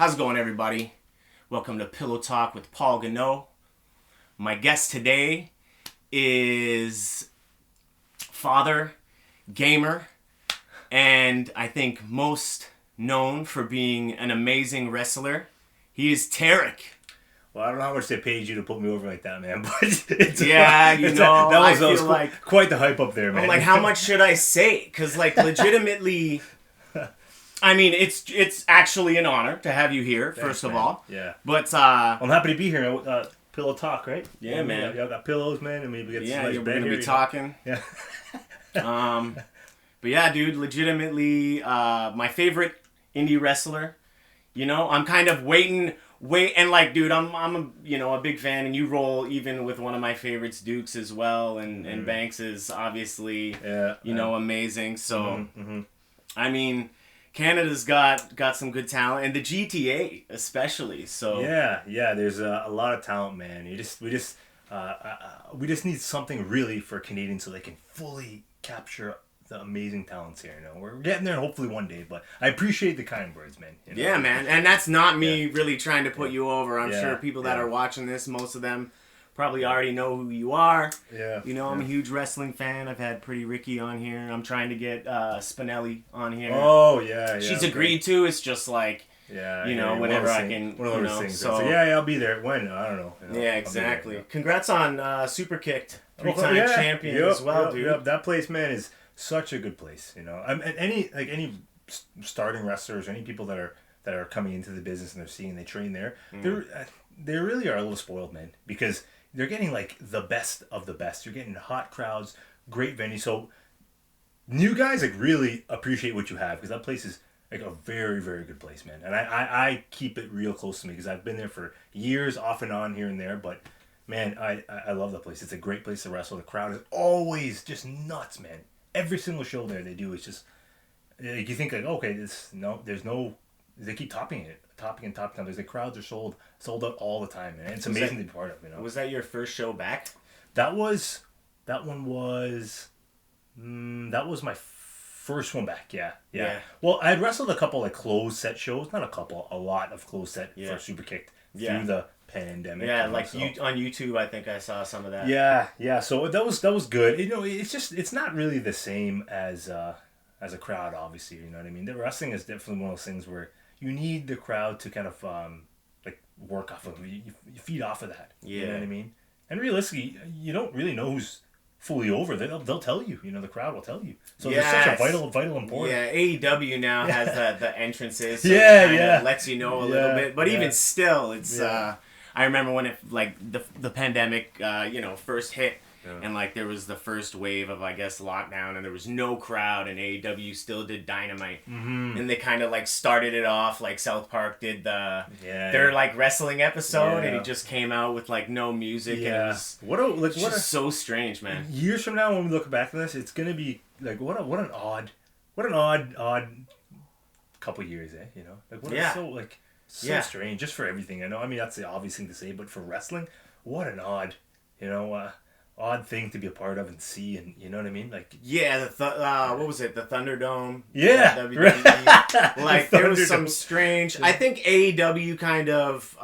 How's it going, everybody? Welcome to Pillow Talk with Paul Goneau. My guest today is father, gamer, and I think most known for being an amazing wrestler. He is Tarik. Well, I don't know how much they paid you to put me over like that, man. But it's that was like quite the hype up there, man. I'm like, how much should I say? Because, like, legitimately, I mean, it's actually an honor to have you here. Thanks, first of man. all, Yeah. But I'm happy to be here. Pillow Talk, right? Yeah, man. Y'all got pillows, man, and maybe get some nice we're bed gonna here, be talking. Yeah. But yeah, dude, legitimately, my favorite indie wrestler. You know, I'm kind of waiting, and like, dude, I'm a big fan, and you roll even with one of my favorites, Dukes, as well, and Banks is obviously, amazing. So, I mean, Canada's got some good talent, and the GTA especially. So yeah, there's a lot of talent, man. We just need something really for Canadians so they can fully capture the amazing talents here. You know, we're getting there, hopefully one day. But I appreciate the kind words, man. You know? Yeah, man, and that's not me really trying to put you over. I'm sure people that are watching this, most of them probably already know who you are. Yeah. You know, I'm a huge wrestling fan. I've had Pretty Ricky on here. I'm trying to get Spinelli on here. Oh, yeah. She's agreed to. It's just like, whenever I can, So I'll be there. When? I don't know. Yeah, exactly. Congrats on Superkick, three-time champion as well, dude. Yep. That place, man, is such a good place. You know, any starting wrestlers, any people that are coming into the business and they're seeing they train there, they really are a little spoiled, man, because they're getting like the best of the best. You're getting hot crowds, great venue. So new guys like really appreciate what you have, because that place is like a very, very good place, man. And I keep it real close to me because I've been there for years, off and on, here and there. But man, I love that place. It's a great place to wrestle. The crowd is always just nuts, man. Every single show there they do is just like, you think like, okay, they keep topping it. There's the crowds are sold out all the time, man. It's amazing to be part of. You know, was that your first show back? That was my first one back. Yeah. Well, I had wrestled a couple like closed set shows, not a couple, a lot of closed set for Superkick through the pandemic. Yeah, like on YouTube, I think I saw some of that. Yeah. So that was good. You know, it's not really the same as a crowd, obviously. You know what I mean? The wrestling is definitely one of those things where you need the crowd to kind of like work off of. You feed off of that. Yeah. You know what I mean? And realistically, you don't really know who's fully over. They'll tell you. You know, the crowd will tell you. So there's such a vital important. Yeah, AEW now has the entrances. So it lets you know a little bit. But even still, it's. I remember when it like the pandemic, first hit. Yeah. And like there was the first wave of, I guess, lockdown, and there was no crowd, and AEW still did Dynamite, and they kind of like started it off like South Park did their like wrestling episode, and it just came out with like no music, and it was just so strange, man. Years from now, when we look back on this, it's gonna be like what an odd couple years, You know, like so strange, just for everything. I know. I mean, that's the obvious thing to say, but for wrestling, what an odd thing to be a part of and see, and you know what I mean? Like what was it? The Thunderdome. Yeah. WWE. Like there was some strange. I think AEW kind of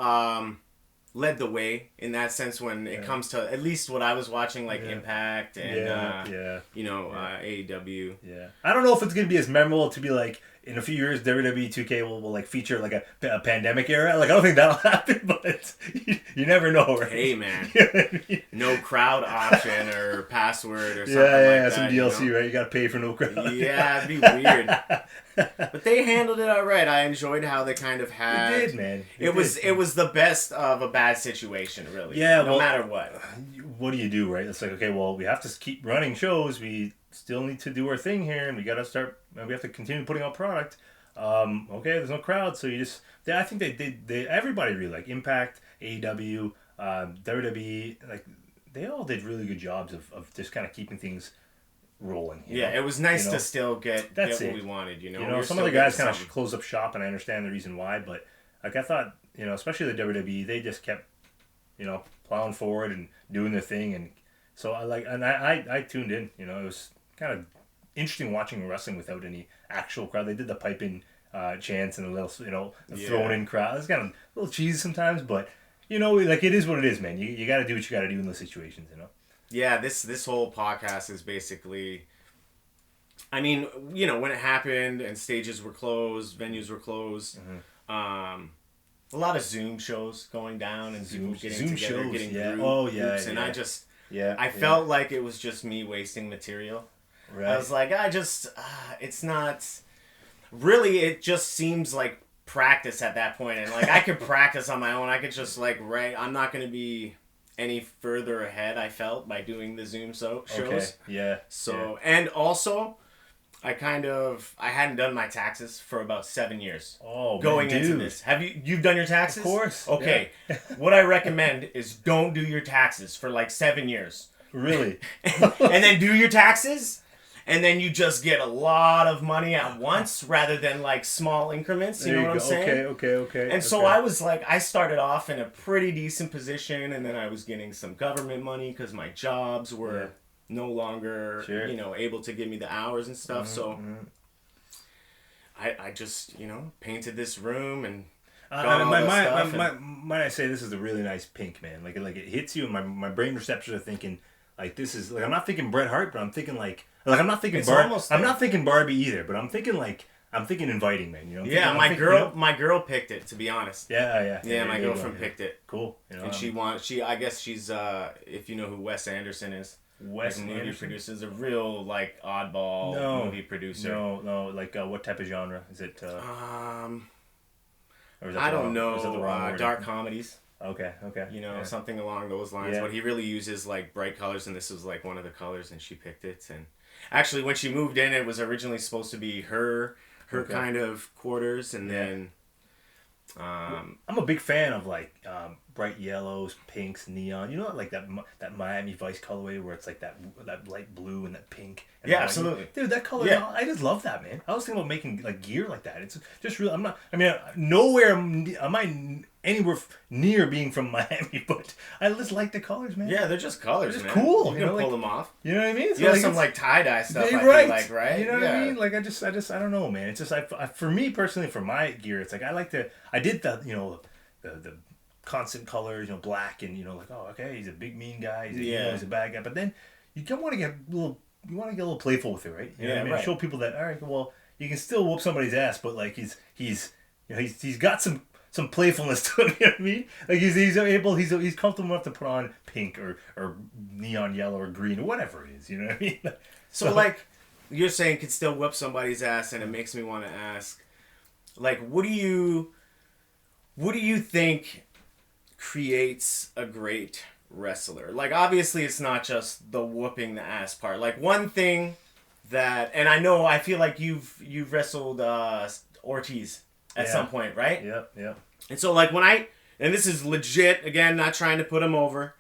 led the way in that sense when it comes to at least what I was watching, like Impact and AEW. Yeah. I don't know if it's gonna be as memorable to be like. In a few years, WWE 2K will like feature like a pandemic era. Like I don't think that'll happen, but you never know, right? Hey man, you know what I mean? No crowd option or password or something like that. Some DLC, right? You gotta pay for no crowd. Yeah, it'd be weird. But they handled it all right. I enjoyed how they kind of had. It did, man. It was the best of a bad situation, really. Yeah, no matter what. What do you do, right? It's like, okay, well, we have to keep running shows. We still need to do our thing here, and we have to continue putting out product. Okay, there's no crowd, so I think they everybody really like Impact, AEW, WWE, like they all did really good jobs of just kind of keeping things rolling. It was nice to still get what we wanted. Some of the guys kind of closed up shop, and I understand the reason why, but like I thought, especially the WWE, they just kept, plowing forward and doing their thing, and so I tuned in. It was kind of interesting watching wrestling without any actual crowd. They did the pipe in chants and a little, a thrown in crowd. It's kind of a little cheesy sometimes, but like it is what it is, man. You got to do what you got to do in those situations, Yeah, this whole podcast is basically, I mean, when it happened and stages were closed, venues were closed, a lot of Zoom shows going down and people getting together, getting groups, and I felt like it was just me wasting material. Right. I was like, it's not, really, it just seems like practice at that point, and like I could practice on my own. I could just like write. I'm not going to be any further ahead, I felt, by doing the Zoom shows. Okay. Yeah. So, and also, I hadn't done my taxes for about 7 years. Oh, going man, into this. You've done your taxes? Of course. Okay. Yeah. What I recommend is don't do your taxes for like 7 years. Really? and then do your taxes, and then you just get a lot of money at once rather than like small increments. You know what I'm saying? Okay. And so I was like, I started off in a pretty decent position, and then I was getting some government money because my jobs were no longer, able to give me the hours and stuff. So I just, painted this room and might I say this is a really nice pink, man. Like it hits you, and my brain receptors are thinking like this is like, I'm not thinking Bret Hart, but I'm thinking like I'm not thinking I'm not thinking Barbie either, but I'm thinking inviting, man. My girl picked it, to be honest. Yeah. My girlfriend picked it. Cool. And I guess she's if you know who Wes Anderson is. Wes movie Anderson? producer is a real like oddball movie producer. No. Like what type of genre is it? Or is that I don't know. Is that the wrong word? Dark comedies. Okay. Something along those lines. Yeah. But he really uses like bright colors, and this was like one of the colors, and she picked it. And actually, when she moved in, it was originally supposed to be her kind of quarters, and then. I'm a big fan of like bright yellows, pinks, neon. Like that Miami Vice colorway where it's like that light blue and that pink. And absolutely, dude. That color, I just love that, man. I was thinking about making like gear like that. It's just real. Nowhere am I anywhere near being from Miami, but I just like the colors, man. Yeah, they're just colors, they're just man. Cool. You can pull them off. You know what I mean? So you have some like tie-dye stuff, I feel like, right? You know what I mean? Like I don't know, man. It's just for me personally, for my gear, it's like I did the constant colors, black and like, oh, okay, he's a big mean guy, he's a bad guy, but then you want to get a little playful with it, right? You know what I mean? Right. Show people that, all right, well, you can still whoop somebody's ass, but like he's got some playfulness to him, you know what I mean? Like he's comfortable enough to put on pink or neon yellow or green or whatever it is, you know what I mean? So like you're saying could still whip somebody's ass, and it makes me want to ask, like, what do you think creates a great wrestler? Like, obviously it's not just the whooping the ass part. Like, one thing that, and I feel like you've wrestled Ortiz at some point, right? Yeah. And so like and this is legit, again, not trying to put him over,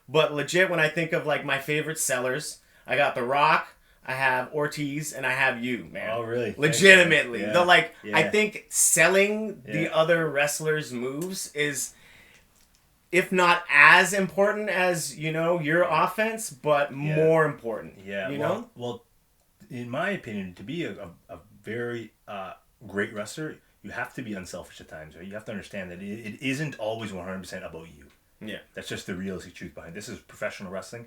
but legit when I think of like my favorite sellers, I got The Rock, I have Ortiz, and I have you, man. Oh, really? Legitimately. Yeah. I think selling the other wrestlers' moves is, if not as important as, your offense, but more important. Yeah. Well, in my opinion, to be a very great wrestler, you have to be unselfish at times, right? You have to understand that it isn't always 100% about you. Yeah. That's just the realistic truth behind it. This is professional wrestling.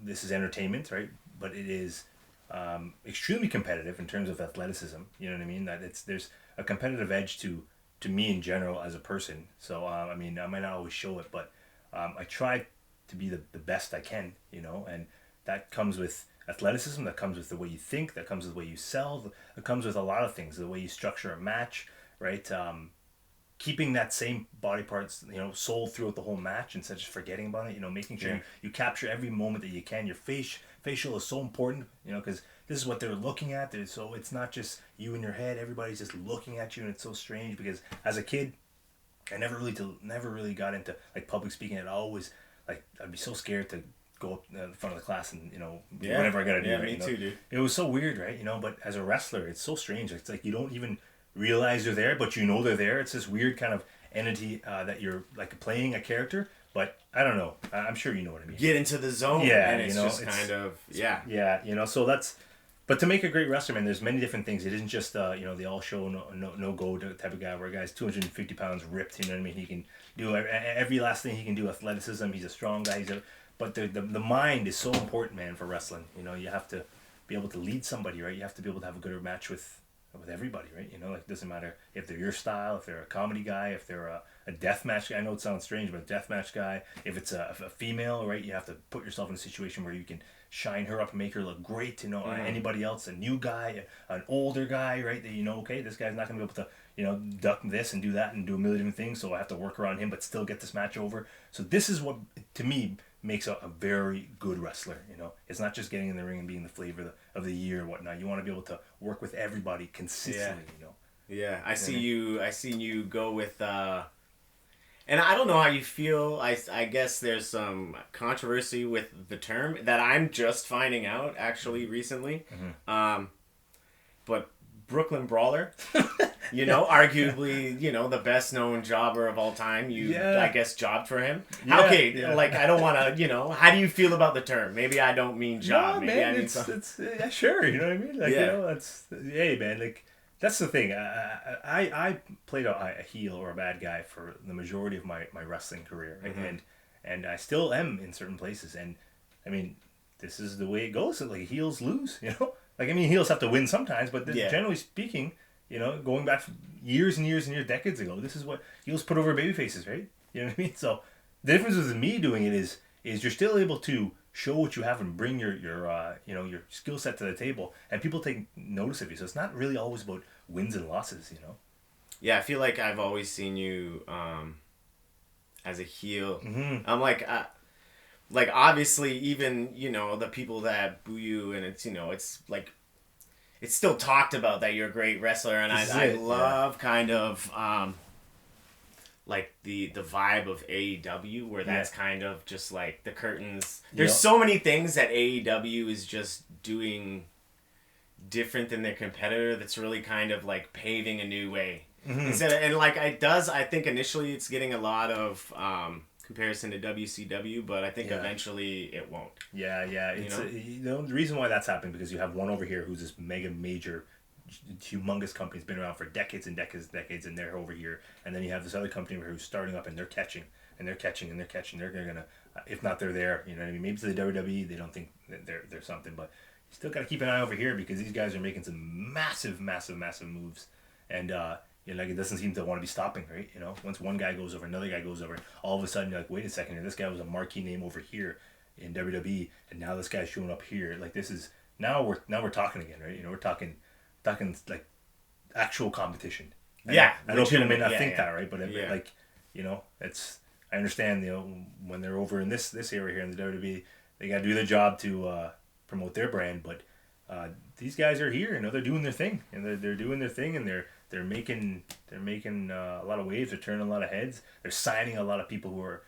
This is entertainment, right? But it is extremely competitive in terms of athleticism. You know what I mean? There's a competitive edge to me in general as a person. So, I might not always show it, but I try to be the best I can, and that comes with athleticism, that comes with the way you think, that comes with the way you sell, that comes with a lot of things, the way you structure a match, right? Keeping that same body parts, soul throughout the whole match instead of just forgetting about it, making sure you capture every moment that you can. Your facial is so important, because this is what they're looking at. So it's not just you in your head, everybody's just looking at you, and it's so strange because as a kid, I never really got into like public speaking. I'd be so scared to go up in front of the class and whatever I gotta do. Yeah, right? me too, dude. It was so weird, right? But as a wrestler, it's so strange. It's like you don't even realize they're there, but they're there. It's this weird kind of entity that you're like playing a character, but I don't know. I'm sure you know what I mean. Get into the zone. Yeah, and it's just kind of Yeah, so that's But to make a great wrestler, man, there's many different things. It isn't just the all show no go type of guy where a guy's 250 pounds ripped. You know what I mean? He can do every last thing he can do. Athleticism. He's a strong guy. But the mind is so important, man, for wrestling. You know, you have to be able to lead somebody, right? You have to be able to have a good match with everybody, right? You know, like it doesn't matter if they're your style, if they're a comedy guy, if they're a death match guy. I know it sounds strange, but a death match guy. If it's a female, right? You have to put yourself in a situation where you can shine her up and make her look great. You know, anybody else, a new guy, an older guy, right? That you know, okay, this guy's not gonna be able to, you know, duck this and do that and do a million different things. So I have to work around him, but still get this match over. So this is what, to me, makes a very good wrestler. You know, it's not just getting in the ring and being the flavor of the year and whatnot. You want to be able to work with everybody consistently. You know. Yeah, I seen you go with. And I don't know how you feel. I guess there's some controversy with the term that I'm just finding out actually recently. But Brooklyn Brawler, you know, arguably, you know, the best known jobber of all time. I guess, jobbed for him. Like, I don't want to, you know, how do you feel about the term? Maybe I don't mean job. No, maybe man, I mean it's sure, you know what I mean? Like, you know, hey, man, like, that's the thing. I played a heel or a bad guy for the majority of my wrestling career, and I still am in certain places. And I mean, this is the way it goes. So, like, heels lose, you know. Like, I mean, heels have to win sometimes, but generally speaking, you know, going back years and years and years, decades ago, this is what heels put over baby faces, right? You know what I mean? So the difference with me doing it is you're still able to show what you have and bring your skill set to the table, and people take notice of you. So it's not really always about wins and losses, you know. Yeah, I feel like I've always seen you as a heel. I'm like obviously, even, you know, the people that boo you, and it's, you know, it's like it's still talked about that you're a great wrestler, and I love kind of like the vibe of AEW, where that's kind of just like the curtains. There's so many things that AEW is just doing different than their competitor that's really kind of like paving a new way. I think initially it's getting a lot of comparison to WCW, but I think eventually it won't. Yeah. It's the reason why that's happening, because you have one over here who's this mega major humongous company's been around for decades and decades, and they're over here, and then you have this other company who's starting up, and they're catching. They're gonna, if not they're there, you know what I mean? Maybe to the WWE they don't think that they're something, but you still gotta keep an eye over here, because these guys are making some massive moves, and you know, like, it doesn't seem to want to be stopping, right? You know, once one guy goes over, another guy goes over, all of a sudden you're like, wait a second, this guy was a marquee name over here in WWE, and now this guy's showing up here. Like, this is now we're talking again, right? You know, we're talking like actual competition. And I know people may not think that, right? But like, you know, I understand, you know, when they're over in this area here in the WWE, they got to do their job to promote their brand. But these guys are here, you know, they're doing their thing, and they're doing their thing, and they're making a lot of waves. They're turning a lot of heads. They're signing a lot of people who are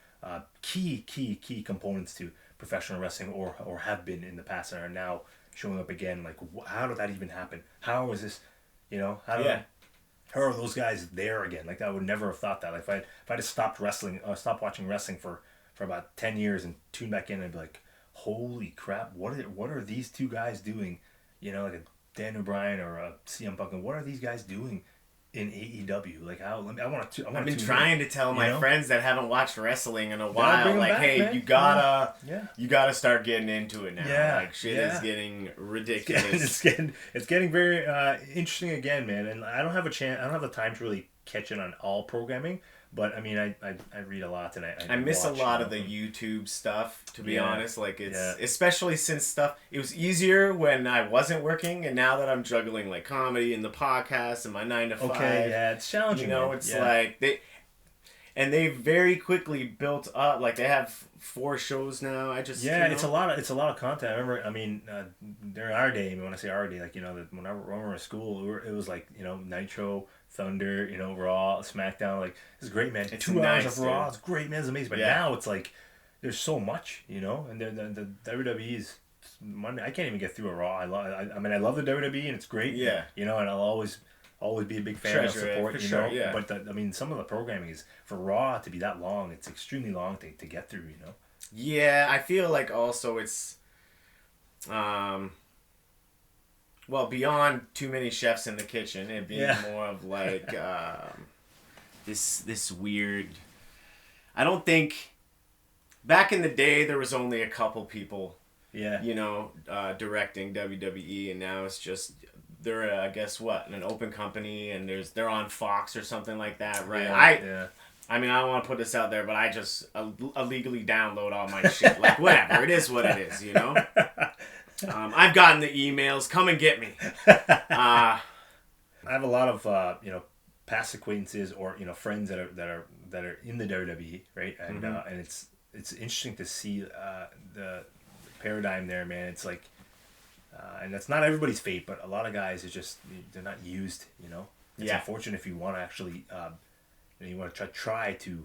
key components to professional wrestling, or have been in the past, and are now showing up again. Like, how did that even happen? How is this, you know, how are those guys there again? Like, I would never have thought that. Like, if I just stopped watching wrestling for about 10 years and tuned back in, I'd be like, holy crap, what are these two guys doing? You know, like a Dan O'Brien or a CM Punk, what are these guys doing in AEW? Like, I've been trying to tell my friends that haven't watched wrestling in a while, like, back, hey, man. You gotta start getting into it now. Yeah, like, shit is getting ridiculous. It's getting very interesting again, man. And I don't have the time to really catch it on all programming. But I mean, I read a lot, and I miss a lot of the YouTube stuff, to be honest. Like, it's especially since it was easier when I wasn't working, and now that I'm juggling like comedy and the podcast and my 9 to 5. Okay, yeah, it's challenging. You know, it's like they very quickly built up. Like, they have 4 shows now. It's a lot of content. I remember, I mean, during our day, when I say our day, like, you know, when we were in school, it was like, you know, Nitro, Thunder, you know, Raw, SmackDown. Like, it's great, man. It's 2 hours of Raw, it's great, man. It's amazing. But now it's like, there's so much, you know, and the WWE's Monday. I can't even get through a Raw. I love the WWE, and it's great. Yeah. You know, and I'll always be a big fan of support, you know. Yeah. But some of the programming is, for Raw to be that long, it's extremely long to get through, you know. Yeah, I feel like also it's Well, beyond too many chefs in the kitchen, it'd be more of like this weird. I don't think back in the day there was only a couple people. Yeah. Directing WWE, and now it's just they're I guess an open company, and they're on Fox or something like that, right? I mean, I don't want to put this out there, but I just illegally download all my shit. Like, whatever. It is what it is, I've gotten the emails. Come and get me. I have a lot of, past acquaintances or, friends that are in the WWE, right? And and it's interesting to see the paradigm there, man. It's like, and that's not everybody's fate, but a lot of guys they're not used, It's unfortunate if you want to actually... you want to try to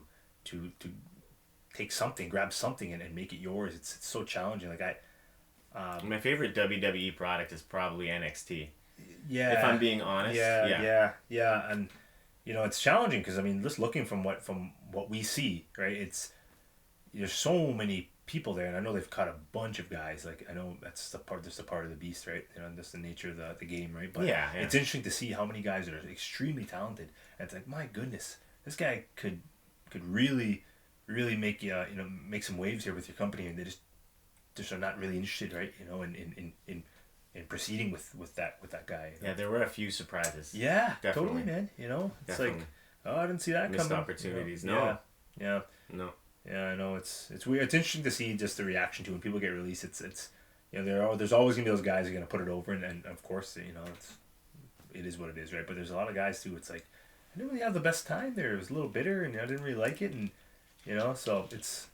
take something, grab something, and make it yours. It's so challenging. Like my favorite WWE product is probably NXT. Yeah, if I'm being honest. Yeah, and it's challenging because just looking from what we see, right? There's so many people there, and I know they've cut a bunch of guys. Like I know that's a part of the beast, right? That's the nature of the game, right? But it's interesting to see how many guys are extremely talented. And it's like, my goodness. This guy could really, really make make some waves here with your company, and they just are not really interested, right? In proceeding with that guy. Yeah, there were a few surprises. Yeah, definitely. Totally, man. It's definitely. Like, oh, I didn't see that Missed coming. Opportunities. No. Yeah. No. Yeah, I know. It's weird. It's interesting to see just the reaction to when people get released. It's there's always gonna be those guys who are gonna put it over, and of course it is what it is, right? But there's a lot of guys too. It's like, I didn't really have the best time there. It was a little bitter, and I didn't really like it, and so it's.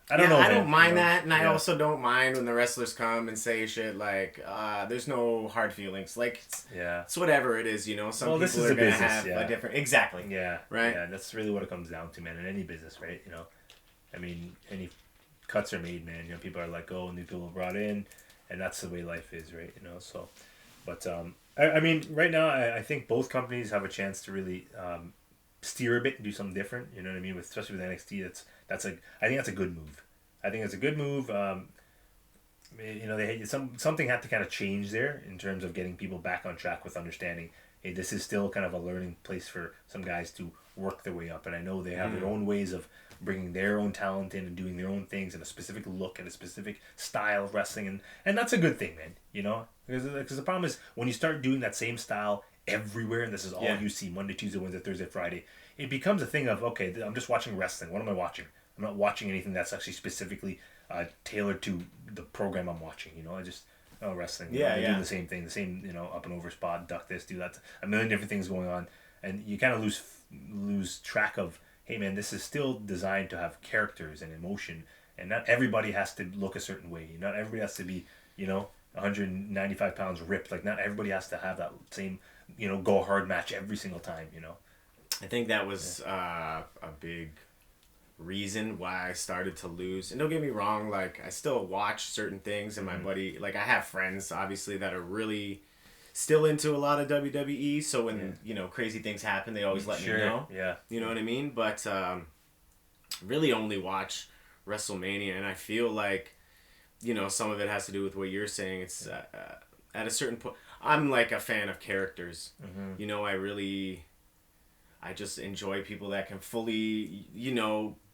I don't know. I don't mind that, and I also don't mind when the wrestlers come and say shit like, "There's no hard feelings." Like, it's whatever it is, Some people are gonna have a different. Exactly. Yeah. Right. Yeah, that's really what it comes down to, man. In any business, right? I mean, any cuts are made, man. People are let go, and new people are brought in, and that's the way life is, right? So, but I mean, right now, I think both companies have a chance to really steer a bit and do something different. You know what I mean? Especially with NXT, I think that's a good move. I think it's a good move. Something had to kind of change there in terms of getting people back on track with understanding, hey, this is still kind of a learning place for some guys to work their way up. And I know they have their own ways of bringing their own talent in and doing their own things and a specific look and a specific style of wrestling. And that's a good thing, man, Because the problem is when you start doing that same style everywhere, and this is all you see Monday, Tuesday, Wednesday, Thursday, Friday, it becomes a thing of, okay, I'm just watching wrestling. What am I watching? I'm not watching anything that's actually specifically tailored to the program I'm watching. I just wrestling. Do the same thing, the same up and over spot, duck this, do that, a million different things going on, and you kind of lose track of, hey man, this is still designed to have characters and emotion, and not everybody has to look a certain way. Not everybody has to be 195 pounds ripped. Like not everybody has to have that same go hard match every single time. I think that was a big reason why I started to lose. And don't get me wrong, like I still watch certain things, and my buddy, like I have friends obviously that are really still into a lot of WWE, so when crazy things happen, they always let me know. Yeah. You know what I mean? But really only watch WrestleMania, and I feel like some of it has to do with what you're saying. It's at a certain point, I'm like a fan of characters. I just enjoy people that can fully,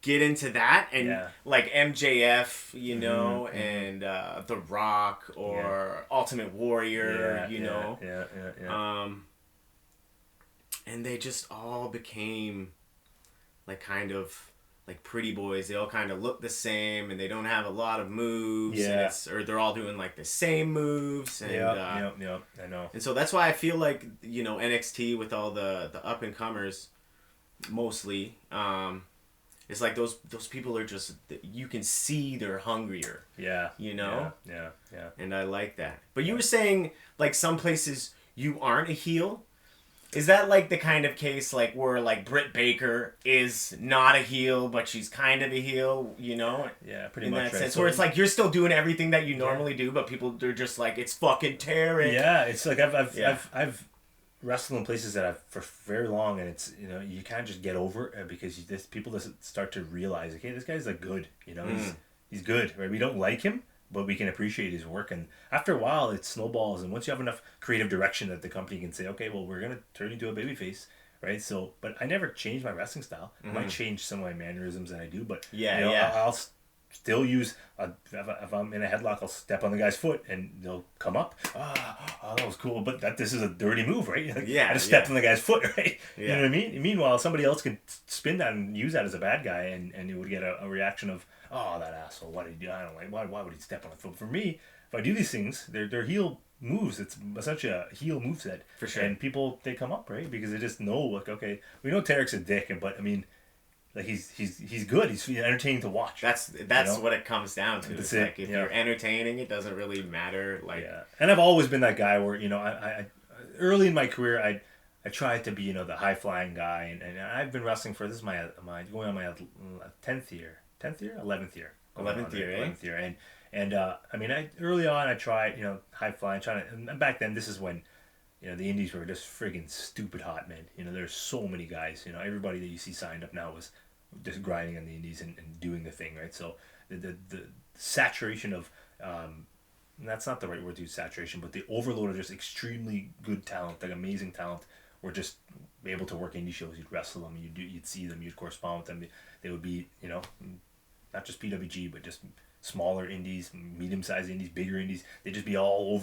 get into that, and like MJF, and The Rock or Ultimate Warrior, and they just all became like kind of like pretty boys. They all kind of look the same, and they don't have a lot of moves. Yeah. Or they're all doing like the same moves. And, I know. And so that's why I feel like, NXT with all the up and comers, mostly, it's like those people are just, you can see they're hungrier. Yeah. Yeah. And I like that. But you Yeah. were saying like some places you aren't a heel. Is that like the kind of case like where like Britt Baker is not a heel, but she's kind of a heel, Yeah, pretty in much. that sense, where it's like you're still doing everything that you normally do, but people they're just like, it's fucking Tarik. Yeah, it's like I've wrestled in places that I've for very long, and it's you can't just get over it because people just start to realize, okay, this guy's like good, he's good, right? We don't like him, but we can appreciate his work. And after a while, it snowballs. And once you have enough creative direction that the company can say, okay, well, we're going to turn you into a babyface, right? So, but I never changed my wrestling style. I might change some of my mannerisms that I do, but I'll still use, if I'm in a headlock, I'll step on the guy's foot and they'll come up. Oh, that was cool, but this is a dirty move, right? Like, I just stepped on the guy's foot, right? You know what I mean? Meanwhile, somebody else can spin that and use that as a bad guy, and it would get a reaction of, oh, that asshole, what did he do? I don't like, why would he step on a foot? For me, if I do these things, they're heel moves. It's essentially a heel moveset. For sure. And people, they come up, right? Because they just know, like, okay, we know Tarik's a dick, but I mean, like he's good. He's entertaining to watch. That's what it comes down to. It's like if you're entertaining, it doesn't really matter. Like, and I've always been that guy where I early in my career I tried to be the high flying guy, and I've been wrestling for this is my going on my 11th year, and I mean early on I tried high flying and back then this is when the indies were just friggin' stupid hot, man. There's so many guys. Everybody that you see signed up now was just grinding on the indies and doing the thing, right? So the saturation of that's not the right word to use, saturation, but the overload of just extremely good talent, like amazing talent, were just able to work indie shows. You'd wrestle them, you'd see them, you'd correspond with them. They would be not just PWG, but just smaller indies, medium-sized indies, bigger indies. They'd just be all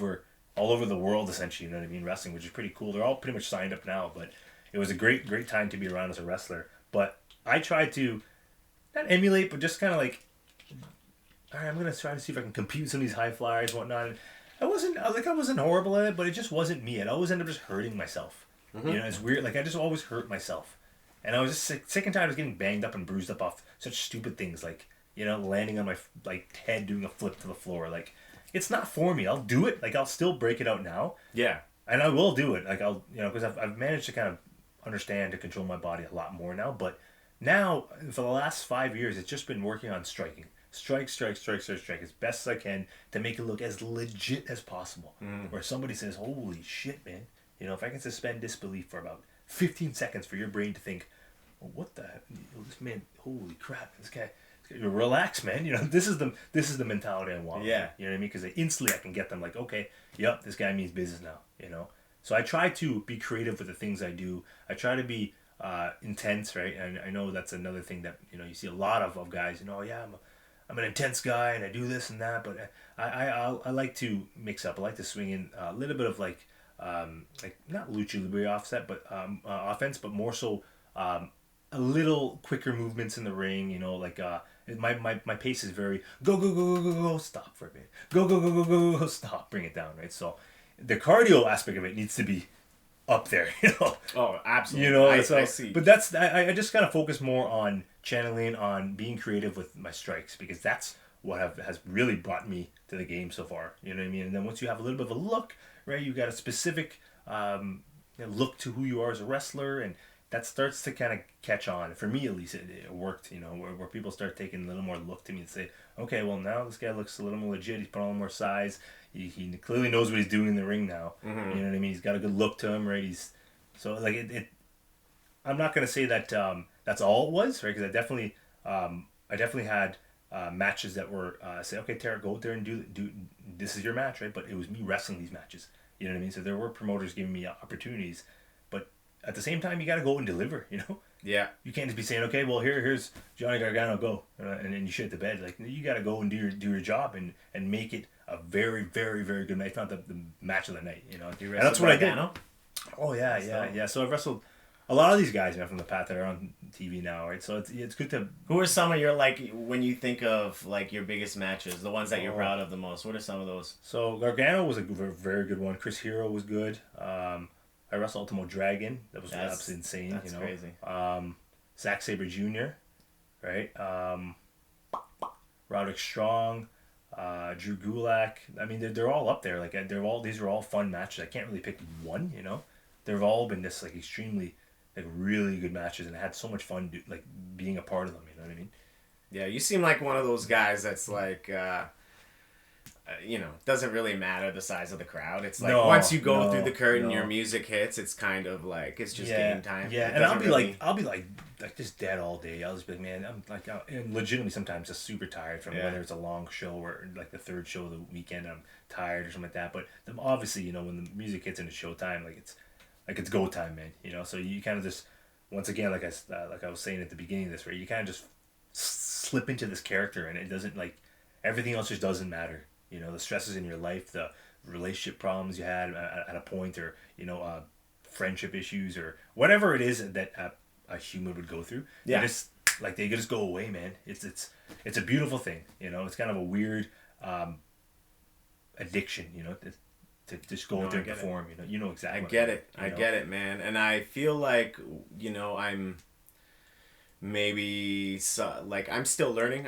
over the world, essentially, you know what I mean, wrestling, which is pretty cool. They're all pretty much signed up now, but it was a great time to be around as a wrestler. But I tried to, not emulate, but just kind of like, all right, I'm going to try to see if I can compete with some of these high flyers and whatnot. And I wasn't horrible at it, but it just wasn't me. I'd always end up just hurting myself. It's weird. Like, I just always hurt myself. And I was just sick and tired of getting banged up and bruised up off such stupid things, like, landing on my head, doing a flip to the floor. Like, it's not for me. I'll do it. Like, I'll still break it out now. Yeah. And I will do it. Like, I'll, because I've managed to kind of understand to control my body a lot more now. But now, for the last 5 years, it's just been working on striking. Strike as best as I can to make it look as legit as possible. Where somebody says, holy shit, man. If I can suspend disbelief for about 15 seconds for your brain to think, well, what the heck? This man, holy crap, this guy. Relax, man. This is the mentality I want. Yeah. You know what I mean? Because instantly I can get them like, okay, yep, this guy means business now. So I try to be creative with the things I do. I try to be intense, right? And I know that's another thing that you see a lot of guys. I'm an intense guy and I do this and that. But I like to mix up. I like to swing in a little bit of like not lucha libre offense, but more so a little quicker movements in the ring. My pace is very go, stop for a bit, go, stop, bring it down, right? So the cardio aspect of it needs to be up there. Oh, absolutely. I see. But that's I just kind of focus more on channeling, on being creative with my strikes, because that's what has really brought me to the game so far. You know what I mean? And then once you have a little bit of a look, right, you got a specific look to who you are as a wrestler, and that starts to kind of catch on. For me, at least, it worked, where people start taking a little more look to me and say, okay, well, now this guy looks a little more legit. He's put on a little more size. He clearly knows what he's doing in the ring now. You know what I mean? He's got a good look to him, right? So like it I'm not going to say that that's all it was, right? Because I definitely had matches that were say, okay, Tarik, go out there and do this is your match, right? But it was me wrestling these matches. You know what I mean? So there were promoters giving me opportunities, but at the same time, you got to go and deliver. Yeah. You can't just be saying, okay, well here's Johnny Gargano, go, and then you shit the bed. Like, you got to go and do your job and make it a very, very, very good match. If not the match of the night. And that's what Gargano? I did. Oh yeah. So I've wrestled a lot of these guys, from the path that are on TV now, right? So it's good to. Who are some of your, like, when you think of like your biggest matches, the ones that you're proud of the most? What are some of those? So Gargano was a very good one. Chris Hero was good. I wrestled Ultimo Dragon. That was absolutely insane. That's crazy. Zack Sabre Jr., right? Roderick Strong, Drew Gulak. I mean, they're all up there. Like, these are all fun matches. I can't really pick one. They've all been this like extremely, like, really good matches, and I had so much fun being a part of them. You know what I mean? Yeah, you seem like one of those guys that's like, it doesn't really matter the size of the crowd. It's like once you go through the curtain, your music hits. It's kind of like it's just game time. Yeah, and I'll be like just dead all day. I'll just be like, man, I'm like, and legitimately sometimes just super tired from whether it's a long show or like the third show of the weekend. I'm tired or something like that. But obviously, when the music hits into showtime, it's go time, man. So you kind of just once again, like I was saying at the beginning of this, right? You kind of just slip into this character, and it doesn't like everything else just doesn't matter. The stresses in your life, the relationship problems you had at a point, or friendship issues, or whatever it is that a human would go through. Yeah, they just go away, man. It's a beautiful thing. It's kind of a weird addiction. To just go out there and perform. Exactly. I get it, man. And I feel like I'm maybe I'm still learning.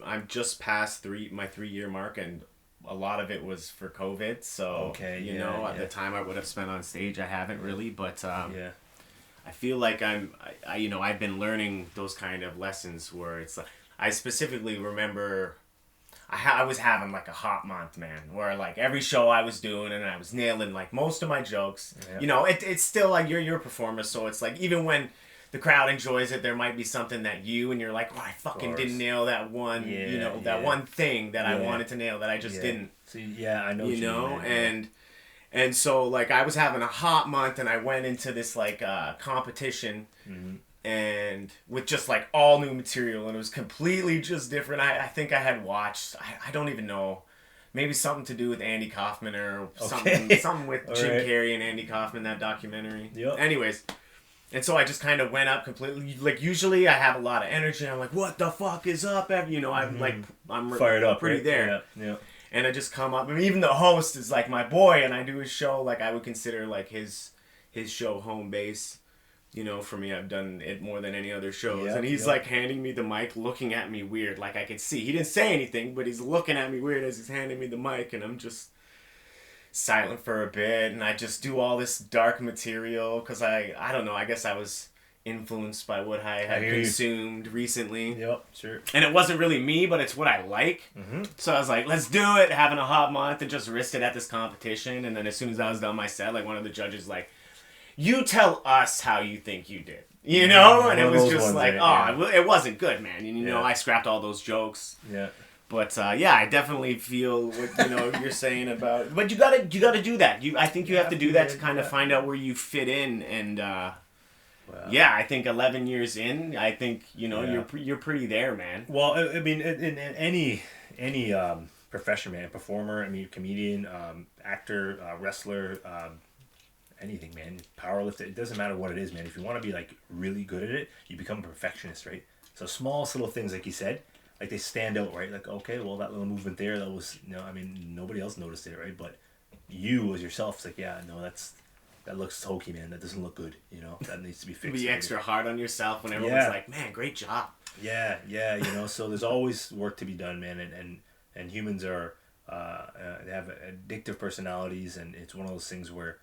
I'm just past my 3-year mark, and a lot of it was for COVID. So at the time I would have spent on stage, I haven't really, but I feel like I've been learning those kind of lessons where it's like I specifically remember I was having like a hot month, man, where like every show I was doing and I was nailing like most of my jokes. It's still like you're a performer, so it's like even when the crowd enjoys it, there might be something that you're like, I fucking didn't nail that one, one thing that I wanted to nail that I just didn't. So I know what you mean, and so like I was having a hot month, and I went into this like competition, and with just like all new material, and it was completely just different. I think I had watched, I don't even know, maybe something to do with Andy Kaufman or something with Jim Carrey and Andy Kaufman, that documentary. Yep. Anyways. And so I just kind of went up completely. Like usually I have a lot of energy. I'm like, what the fuck is up? I'm fired up, pretty right? there. Yeah. And I just come up. I mean, even the host is like my boy, and I do his show. Like I would consider like his show home base. For me, I've done it more than any other shows. And he's like handing me the mic, looking at me weird. Like I could see. He didn't say anything, but he's looking at me weird as he's handing me the mic, and I'm just silent for a bit, and I just do all this dark material because I don't know, I guess I was influenced by what I had consumed recently. Yep, sure. And it wasn't really me, but it's what I like. So I was like, let's do it, having a hot month, and just risked it at this competition. And then as soon as I was done my set, like one of the judges like, you tell us how you think you did. And it was just like, it wasn't good, man. And I scrapped all those jokes. Yeah. But I definitely feel what you're saying about. But you gotta do that. I think you have to do that to kind of find out where you fit in. And I think 11 years in, I think you're pretty there, man. Well, I mean, in any profession, man, performer, comedian, actor, wrestler, anything, man, powerlifter. It doesn't matter what it is, man. If you want to be like really good at it, you become a perfectionist, right? So small little things, like you said. Like they stand out, right? Like, okay, well, that little movement there, that was, nobody else noticed it, right? But you as yourself, it's like, that looks hokey, man. That doesn't look good, That needs to be fixed. Be extra hard on yourself when everyone's like, man, great job. Yeah, so there's always work to be done, man. And humans are, they have addictive personalities, and it's one of those things where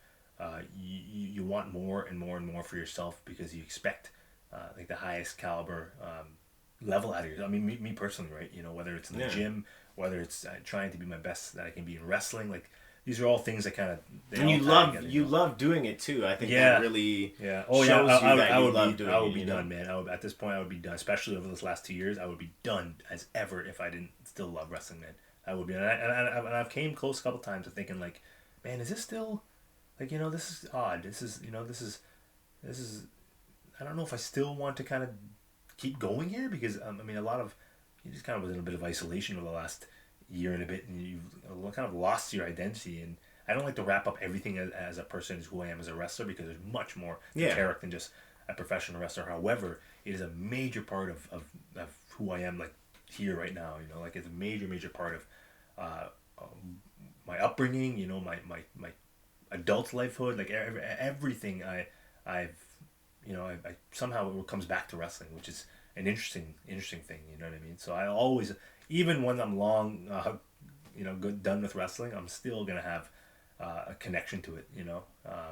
you want more and more and more for yourself because you expect like the highest caliber level out of yourself. I mean, me personally, right? Whether it's in the gym, whether it's trying to be my best that I can be in wrestling, like these are all things that kind of. And you love doing it too. I think that really shows you that you love doing it. I would be done, man. At this point, I would be done. Especially over this last 2 years, I would be done as ever if I didn't still love wrestling, man. I would be, and I've came close a couple times to thinking like, man, is this still, like, this is odd. This is I don't know if I still want to kind of keep going here, because a lot of you just kind of was in a bit of isolation over the last year and a bit, and you've kind of lost your identity. And I don't like to wrap up everything as a person as who I am as a wrestler, because there's much more to Tarik than just a professional wrestler. However, it is a major part of who I am, like here right now. Like it's a major part of my upbringing. My adult lifehood, like everything I've I somehow it comes back to wrestling, which is an interesting thing. You know what I mean? So I always, even when I'm long, done with wrestling, I'm still gonna have a connection to it.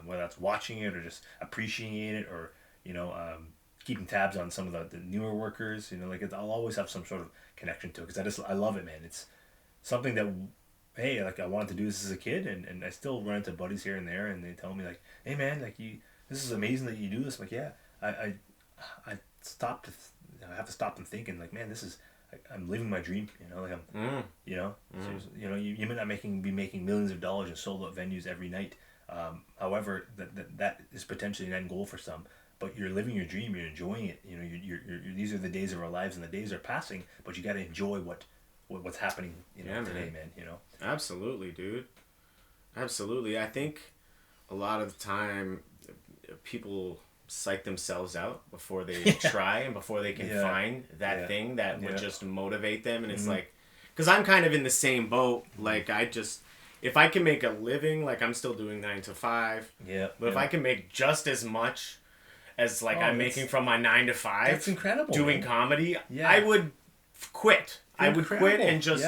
Whether that's watching it or just appreciating it, or keeping tabs on some of the newer workers. I'll always have some sort of connection to it, because I love it, man. It's something that hey, like I wanted to do this as a kid, and I still run into buddies here and there, and they tell me like, hey man, like this is amazing that you do this. I'm like, yeah, I stopped. I have to stop and think and like, man, this is. I'm living my dream, you know. Like you know, so, you know, you may not be making millions of dollars in sold out venues every night. However, that is potentially an end goal for some. But you're living your dream. You're enjoying it. You know, you're these are the days of our lives, and the days are passing. But you got to enjoy what's happening, you know, today, man. You know. Absolutely, dude. Absolutely. I think a lot of the time people psych themselves out before they try and before they can find that thing that would just motivate them. And it's like, because I'm kind of in the same boat. Like, if I can make a living, like I'm still doing 9 to 5. Yeah. But if I can make just as much as like I'm making from my 9 to 5, that's incredible. Doing comedy, I would quit. I would quit and just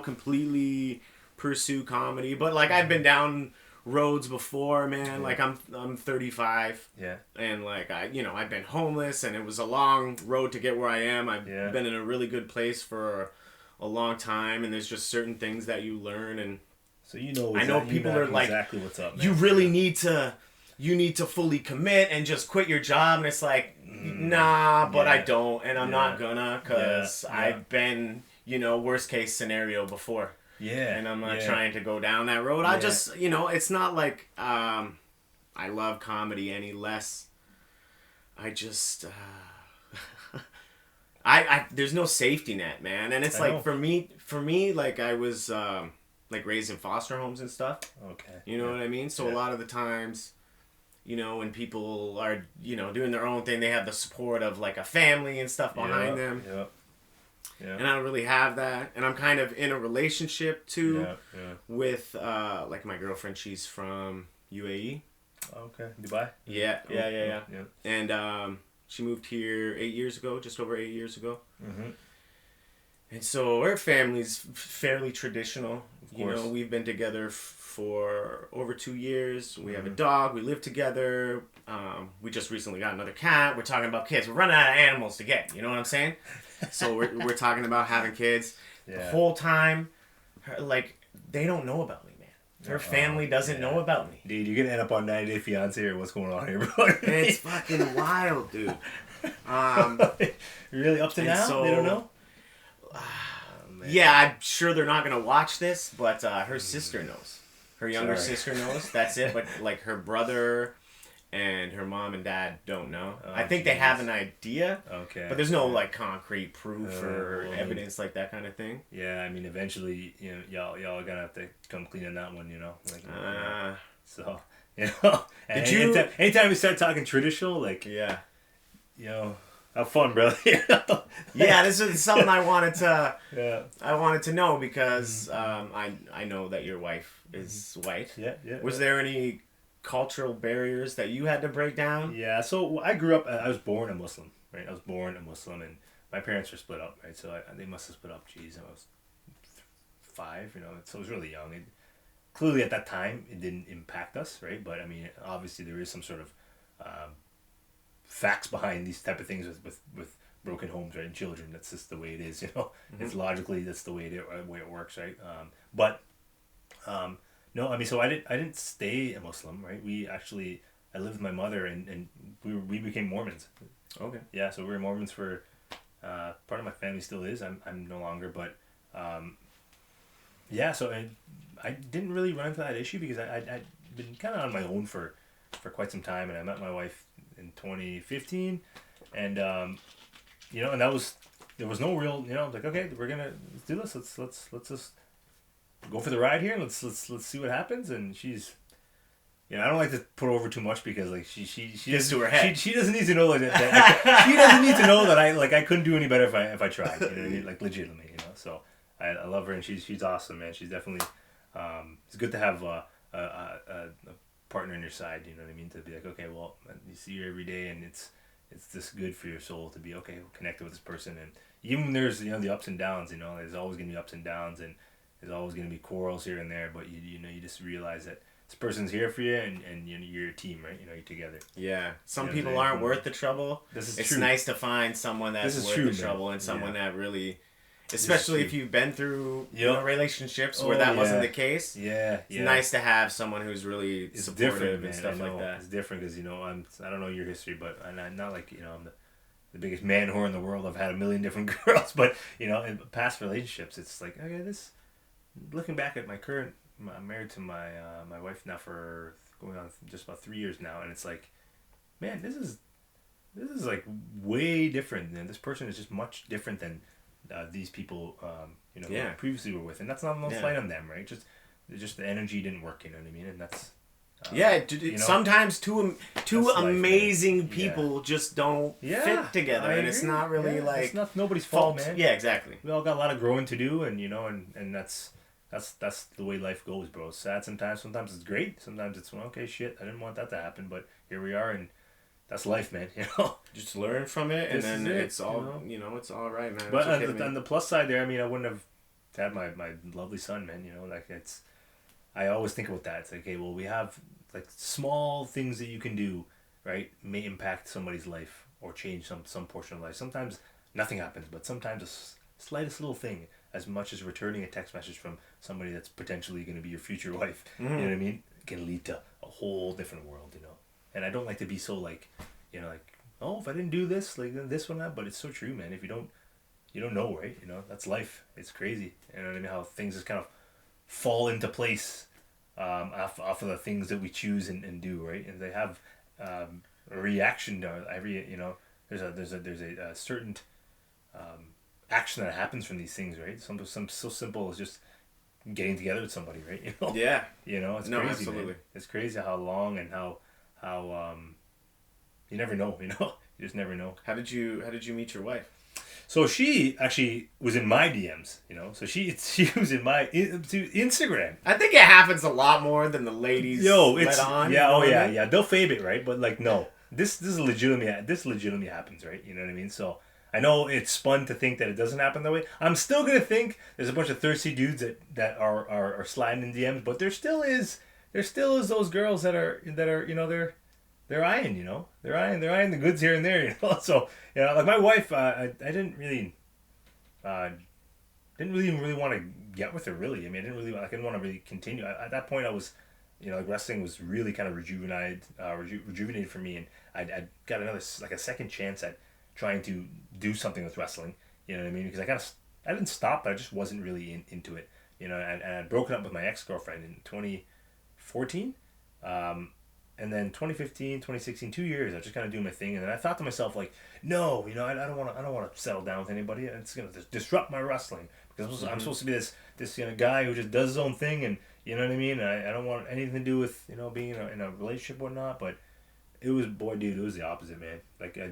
completely pursue comedy. But like I've been down roads before, man. Like I'm 35. Yeah. And like I've been homeless, and it was a long road to get where I am. I've been in a really good place for a long time, and there's just certain things that you learn. And so I know people are like, exactly what's up, man. You really need to fully commit and just quit your job. And it's like, nah, but I don't, and I'm not gonna, because I've been, worst case scenario before. Yeah. And I'm not trying to go down that road. I just, it's not like I love comedy any less. I just, I there's no safety net, man. And it's like, for me, like I was like raised in foster homes and stuff. Okay. You know what I mean? So a lot of the times, when people are, doing their own thing, they have the support of like a family and stuff behind them. Yeah. Yeah. And I don't really have that. And I'm kind of in a relationship too with like my girlfriend. She's from UAE. Okay. Dubai? Yeah. And she moved here 8 years ago, just over 8 years ago. Mm-hmm. And so our family's fairly traditional. We've been together for over 2 years. We have a dog. We live together. We just recently got another cat. We're talking about kids. We're running out of animals to get. You know what I'm saying? So we're talking about having kids. Yeah. The whole time, they don't know about me, man. Her family doesn't know about me. Dude, you're going to end up on 90 Day Fiancé or what's going on here, bro? It's fucking wild, dude. Really? Up to now? So, they don't know? Yeah, I'm sure they're not going to watch this, but her sister knows. Her younger sister knows. That's it. But like her brother and her mom and dad don't know. I think they have an idea. Okay. But there's no like concrete proof or evidence like that kind of thing. Yeah, I mean, eventually, y'all are gonna have to come clean on that one, So, and anytime we start talking traditional, like, have fun, brother. Yeah, this is something I wanted to know because I know that your wife is white. Yeah. Was there any cultural barriers that you had to break down? Yeah, so I grew up, I was born a Muslim, right? I was born a Muslim, and my parents were split up, right? So they must have split up, I was 5, so I was really young. Clearly at that time, it didn't impact us, right? But I mean, obviously there is some sort of facts behind these type of things with broken homes, right? And children, that's just the way it is, It's logically, that's the way it works, right? No, I mean, so I didn't stay a Muslim, right? I lived with my mother, and we became Mormons. Okay. Yeah, so we were Mormons for, part of my family still is. I'm no longer, but, so I didn't really run into that issue because I'd been kind of on my own for quite some time, and I met my wife in 2015, and, and there was no real, like, okay, let's do this, let's just go for the ride here, and let's see what happens. And she's, I don't like to put over too much because like she gets to her head. She doesn't need to know that she doesn't need to know that I couldn't do any better if I tried, like legitimately, So I love her, and she's awesome, man. She's definitely it's good to have a partner on your side, you know what I mean, to be like, okay, well, you see her every day, and it's just good for your soul to be connected with this person. And even when there's the ups and downs, there's always gonna be ups and downs, and there's always going to be quarrels here and there, but you just realize that this person's here for you, and you're a team, right? You're together. Yeah. Some people aren't worth the trouble. This is it's true. nice to find someone that's worth the trouble, and someone that really Especially if you've been through relationships where that wasn't the case. Yeah, it's nice to have someone who's really supportive and stuff like that. It's different because I don't know your history, but I'm not like I'm the biggest man whore in the world. I've had a million different girls, but in past relationships, it's like okay, this. Looking back at I'm married to my my wife now for going on just about 3 years now, and it's like, man, this is like way different. And this person is just much different than these people who I previously were with, and that's not no slight on them, right? Just the energy didn't work, you know what I mean? And that's sometimes two amazing people just don't fit together, and it's not really like it's not nobody's fault, man. Yeah, exactly. We all got a lot of growing to do, and and that's the way life goes, bro. It's sad sometimes. Sometimes it's great. Sometimes it's okay, shit. I didn't want that to happen, but here we are, and that's life, man. Just learn from it, and then it's all it's all right, man. But on the plus side, there, I mean, I wouldn't have had my lovely son, man. Like it's. I always think about that. It's like, okay, well, we have like small things that you can do, right? May impact somebody's life or change some portion of life. Sometimes nothing happens, but sometimes the slightest little thing, as much as returning a text message from somebody that's potentially going to be your future wife, you know what I mean, can lead to a whole different world, And I don't like to be so like, like, oh, if I didn't do this, like this one, that, but it's so true, man. If you don't know, right? That's life. It's crazy. You know what I mean? How things just kind of fall into place off of the things that we choose and do, right? And they have a reaction to every, there's a certain action that happens from these things, right? Some so simple as just getting together with somebody, right? Yeah. It's crazy, absolutely. Man. It's crazy how long and how you never know, you just never know. How did you meet your wife? So she actually was in my DMs, So she was in my Instagram. I think it happens a lot more than the ladies let on. Yeah, yeah. They'll fave it, right? But like, no, this legitimately happens, right? You know what I mean? So I know it's spun to think that it doesn't happen that way. I'm still gonna think there's a bunch of thirsty dudes that are sliding in DMs, but there still is those girls that are they're eyeing, they're eyeing the goods here and there, So like my wife, I didn't really want to get with her, really. I mean, I didn't want to really continue. At that point, I was, like wrestling was really kind of rejuvenated for me, and I got another like a second chance at trying to do something with wrestling. You know what I mean? Because I didn't stop, but I just wasn't really into it. And I'd broken up with my ex-girlfriend in 2014. And then 2015, 2016, 2 years, I was just kind of doing my thing. And then I thought to myself, like, no, I don't want to settle down with anybody. It's going to disrupt my wrestling. Because I'm supposed to be this guy who just does his own thing. And you know what I mean? I don't want anything to do with, being in a relationship or whatnot. But it was the opposite, man. Like, I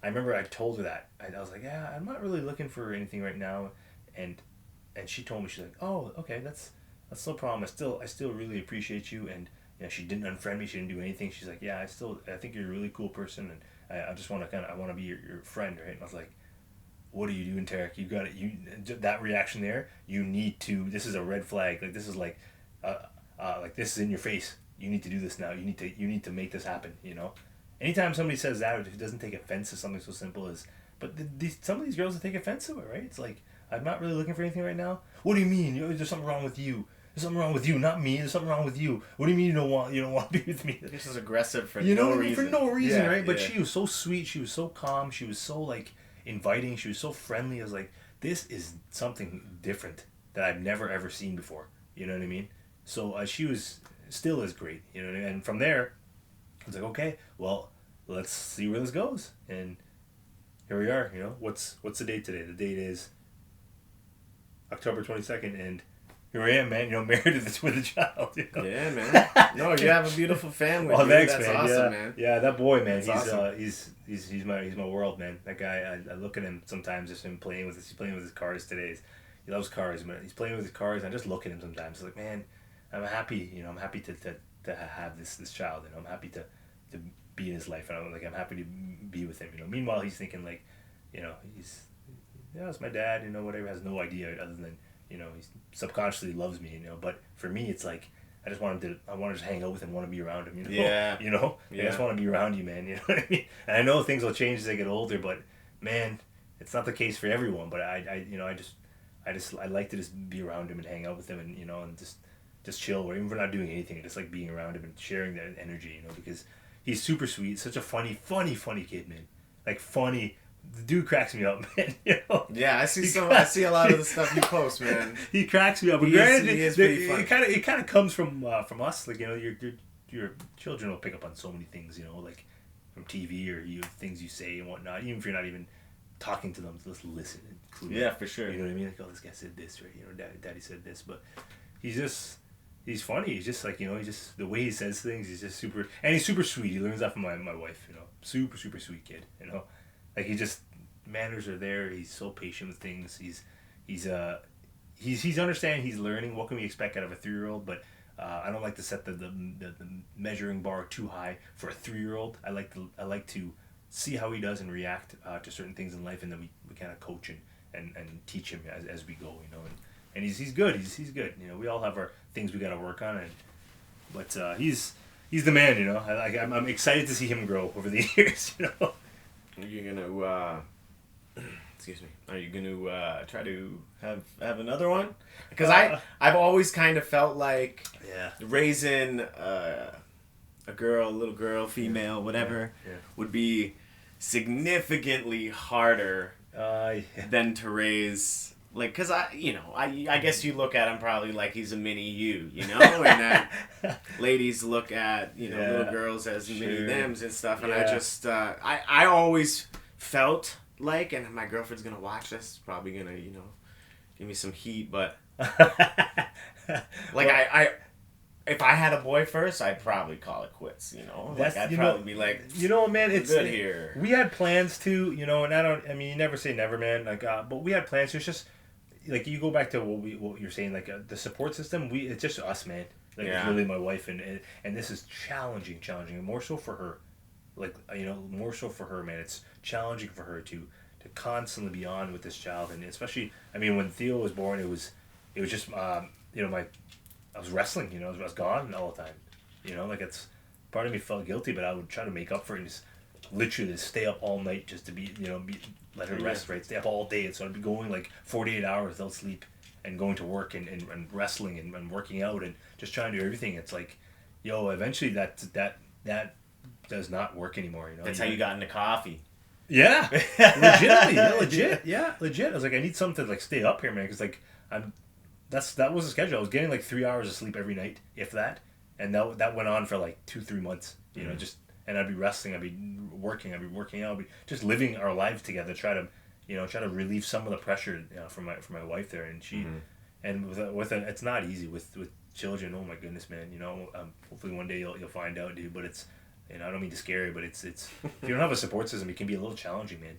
remember I told her that. I was like, yeah, I'm not really looking for anything right now. And she told me, she's like, oh, okay, that's no problem. I still really appreciate you. And she didn't unfriend me. She didn't do anything. She's like, yeah, I think you're a really cool person, and I just want to I want to be your friend, right? And I was like, what are you doing, Tarik? You got it. That reaction there. You need to. This is a red flag. Like this is like this is in your face. You need to do this now. You need to make this happen. Anytime somebody says that, or doesn't take offense to something so simple as, but some of these girls that take offense to it, right? It's like, I'm not really looking for anything right now. What do you mean? There's something wrong with you. There's something wrong with you, not me. There's something wrong with you. What do you mean you don't want to be with me? This is aggressive for no reason. For no reason, right? But she was so sweet. She was so calm. She was so like inviting. She was so friendly. I was like, this is something different that I've never ever seen before. You know what I mean? So she still is great. You know what I mean? And from there, I was like, okay, well, let's see where this goes. And here we are. What's the date today? The date is October 22nd, and here I am, man. Married with a child. Yeah, man. No, you have a beautiful family. Oh, thanks, That's man. awesome, man. Yeah, that boy, man. That's awesome. He's my world, man. That guy. I look at him sometimes, just him playing with. He's playing with his cars today. He loves cars, but he's playing with his cars. And I just look at him sometimes. Like, man, I'm happy. I'm happy to have this child. I'm happy to be in his life, and I'm happy to be with him. Meanwhile, he's thinking like, it's my dad. Whatever. Has no idea other than. He subconsciously loves me, but for me, it's like, I want to just hang out with him, want to be around him, Yeah. I just want to be around you, man, you know what I mean? And I know things will change as I get older, but man, it's not the case for everyone, but I I like to just be around him and hang out with him, and and just chill. Or even if we're not doing anything, I just like being around him and sharing that energy, because he's super sweet, such a funny kid, man. Like funny. The dude cracks me up, man. Yeah, I see a lot of the stuff you post, man. He cracks me up. But he is pretty funny. It kind of comes from us. Like your children will pick up on so many things, like from TV or things you say and whatnot. Even if you're not even talking to them, just listen and clue. Yeah, for sure. You know what I mean? Like, oh, this guy said this, right? Daddy said this, but he's funny. He's just like, he's just, the way he says things, he's just super, and he's super sweet. He learns that from my wife, super, super sweet kid, like he just, manners are there. He's so patient with things. He's understanding, he's learning. What can we expect out of a 3-year-old? But I don't like to set the measuring bar too high for a 3-year-old. I like to see how he does and react to certain things in life, and then we kind of coach and teach him as we go, and he's good. He's good. We all have our things we got to work on, but he's the man. I'm excited to see him grow over the years. Are you gonna excuse me? Are you gonna try to have another one? Because I've always kind of felt like raising a little girl, female, whatever, would be significantly harder than to raise. Like, cause I guess you look at him probably like he's a mini you, and that ladies look at little girls as mini thems and stuff, and I just I always felt like, and my girlfriend's gonna watch this, probably gonna give me some heat, but like if I had a boy first, I'd probably call it quits, I'd probably be like, man, it's good here. We had plans to, and you never say never, man. Like, but we had plans. It's just like you go back to what you're saying, like the support system. It's just us, man. Like it's really my wife, and this is challenging, and more so for her. Like more so for her, man. It's challenging for her to constantly be on with this child, and especially, when Theo was born, it was just I was wrestling, I was gone all the time, like it's part of me felt guilty, but I would try to make up for it and just literally stay up all night just to be let her rest, right? Stay up all day, and so I'd be going like 48 hours without sleep and going to work and wrestling and working out and just trying to do everything. It's like, eventually that does not work anymore, That's how you got into coffee. Yeah, legit. I was like, I need something to like stay up here, man, because like that was the schedule. I was getting like 3 hours of sleep every night, if that, and that went on for like 2-3 months. And I'd be wrestling, I'd be working out, I'd be just living our lives together. Try to relieve some of the pressure from my wife there, and she, and with it's not easy with children. Oh my goodness, man. Hopefully one day you'll find out, dude. But it's. I don't mean to scare you, but it's if you don't have a support system, it can be a little challenging, man.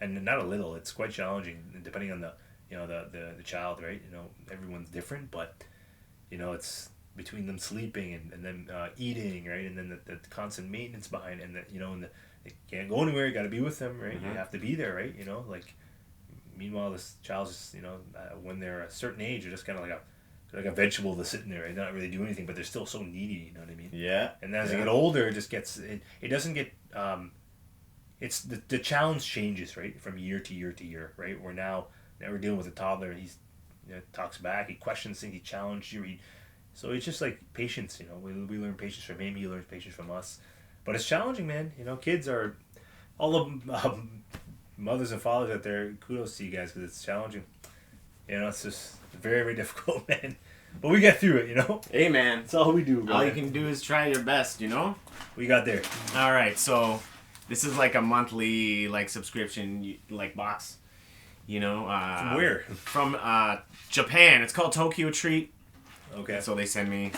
And not a little, it's quite challenging, depending on the the child, right? Everyone's different, but it's between them sleeping and then eating, right, and then the constant maintenance behind it, and and they can't go anywhere. You got to be with them, right? You have to be there, right? Like meanwhile, this child's just when they're a certain age, they're just kind of like a vegetable that's sitting there, right? They're not really doing anything, but they're still so needy, you know what I mean? Yeah. And as they get older, it just gets, it doesn't get, it's, the challenge changes, right? From year to year to year, right? Now we're dealing with a toddler, and he's, talks back, he questions things, he challenges you, so it's just like patience, we learn patience from him, he learns patience from us. But it's challenging, man. Kids are, all of mothers and fathers out there, kudos to you guys, because it's challenging. It's just very, very difficult, man. But we get through it, Hey, man. That's all we do, bro. All you can do is try your best, We got there. All right, so this is like a monthly, subscription, box, From where? From Japan. It's called Tokyo Treat. Okay. So they send me.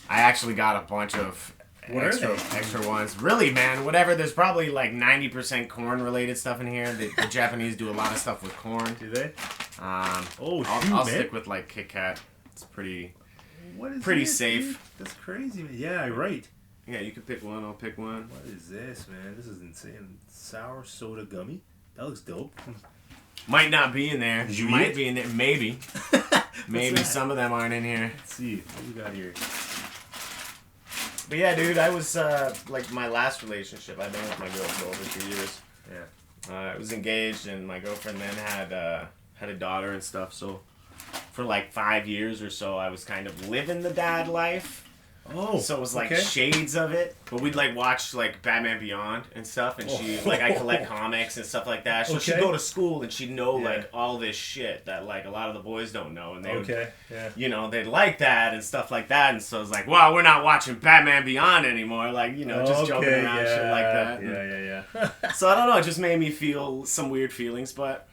I actually got a bunch of extra ones. Really, man, whatever. There's probably 90% corn related stuff in here. The Japanese do a lot of stuff with corn. Do they? I'll stick with Kit Kat. It's pretty safe. Dude? That's crazy, man. Yeah, right. Yeah, you can pick one. I'll pick one. What is this, man? This is insane. Sour soda gummy. That looks dope. Might not be in there. Did you might eat it? be in there. Maybe. Maybe some of them aren't in here. Let's see. What we got here? But yeah, dude, I was, my last relationship, I've been with my girl for over 2 years. Yeah. I was engaged, and my girlfriend then had had a daughter and stuff. So for like 5 years or so, I was kind of living the dad life. Oh, so it was like shades of it, but we'd like watch like Batman Beyond and stuff, and she like I collect comics and stuff like that. So she'd go to school and she'd know like all this shit that like a lot of the boys don't know, and they would, you know, they'd like that and stuff like that. And so it's like, wow, we're not watching Batman Beyond anymore, like, you know, just joking around shit like that. Yeah. So I don't know, it just made me feel some weird feelings, but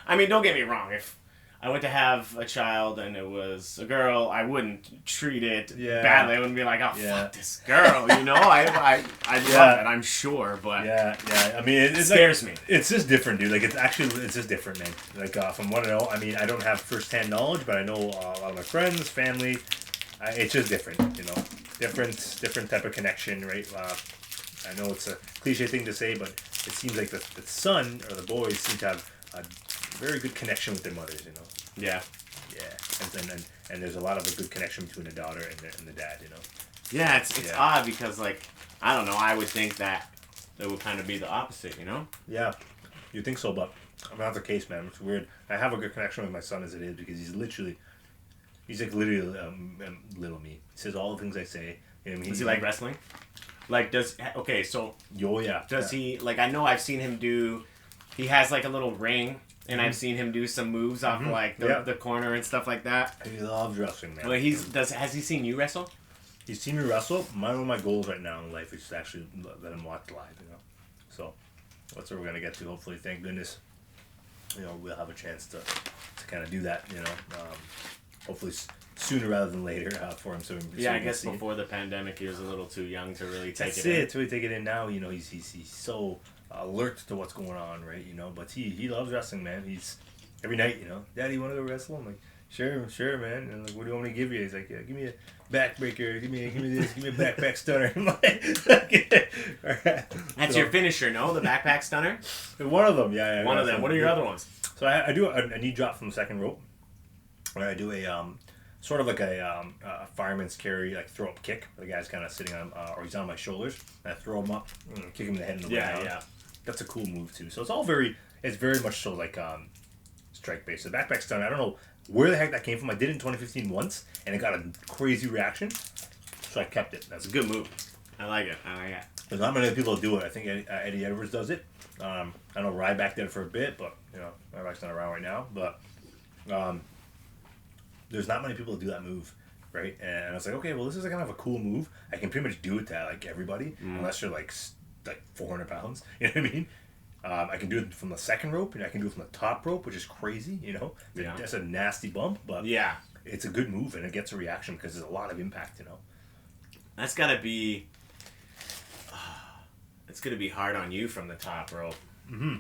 I mean, don't get me wrong, if I went to have a child and it was a girl, I wouldn't treat it badly. I wouldn't be like, oh, fuck this girl, you know? I love it, I'm sure, but I mean, it scares me. It's just different, dude. Like, it's just different, man. Like, from what I know, I mean, I don't have first-hand knowledge, but I know a lot of my friends, family. It's just different, you know? Different type of connection, right? I know it's a cliche thing to say, but it seems like the son or the boys seem to have a very good connection with their mothers, you know? Yeah. And there's a lot of a good connection between the daughter and the dad, you know? Yeah, it's odd because, like, I don't know, I would think that it would kind of be the opposite, you know? Yeah, you think so, but I'm not the case, man. It's weird. I have a good connection with my son as it is because he's like literally little me. He says all the things I say. You know, does he like wrestling? Like, does he, like, I know I've seen him he has like a little ring. And I've seen him do some moves off like the corner and stuff like that. He loves wrestling, man. Well, has he seen you wrestle? He's seen me wrestle. One of my goals right now in life is to actually let him watch live, you know. So that's what we're gonna get to. Hopefully, thank goodness, you know, we'll have a chance to kind of do that, you know. Hopefully sooner rather than later for him. So I guess before the pandemic, he was a little too young to really take it in. That's it. To really take it in now, you know, he's so alert to what's going on, right? You know, but he loves wrestling, man. He's every night, you know, Daddy, you want to go wrestle? I'm like, sure, man. And like, what do you want me to give you? He's like, yeah, give me a backbreaker, give me this, give me a backpack stunner. I'm like, okay. That's your finisher, no? The backpack stunner. One of them, yeah. One of them. What are your other ones? So I do a knee drop from the second rope, where I do a sort of like a fireman's carry, like throw up kick. The guy's kind of sitting on, or he's on my shoulders, and I throw him up, kick him in the head in the ground. Yeah. That's a cool move too. So it's very much so like strike based. The backpack stun, I don't know where the heck that came from. I did it in 2015 once, and it got a crazy reaction, so I kept it. That's a good move. I like it. There's not many people that do it. I think Eddie Edwards does it. I know Ryback did it for a bit, but you know Ryback's not around right now. But there's not many people that do that move, right? And I was like, okay, well, this is kind of a cool move. I can pretty much do it to like everybody, unless you're like 400 pounds. You know what I mean? I can do it from the second rope, and I can do it from the top rope, which is crazy. You know, that's a nasty bump, but it's a good move, and it gets a reaction because there's a lot of impact. You know, that's gotta be. It's gonna be hard on you from the top rope. Mm-hmm.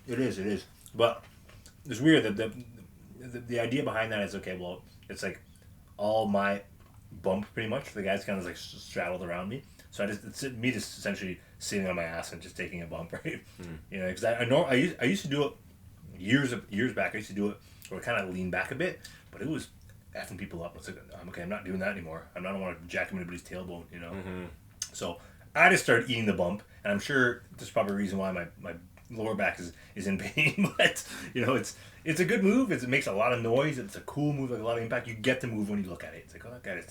It is. But it's weird that the idea behind that is okay. Well, it's like all my bump pretty much. The guy's kind of like straddled around me, so it's me just essentially sitting on my ass and just taking a bump, right? You know, because I used to do it years back. I used to do it where I kind of lean back a bit, but it was effing people up. It's like, okay, I'm not doing that anymore. I don't want to jack anybody's tailbone, you know. So I just started eating the bump, and I'm sure there's probably a reason why my lower back is in pain. But you know, it's a good move. It makes a lot of noise. It's a cool move, like a lot of impact. You get the move when you look at it. It's like, oh, that guy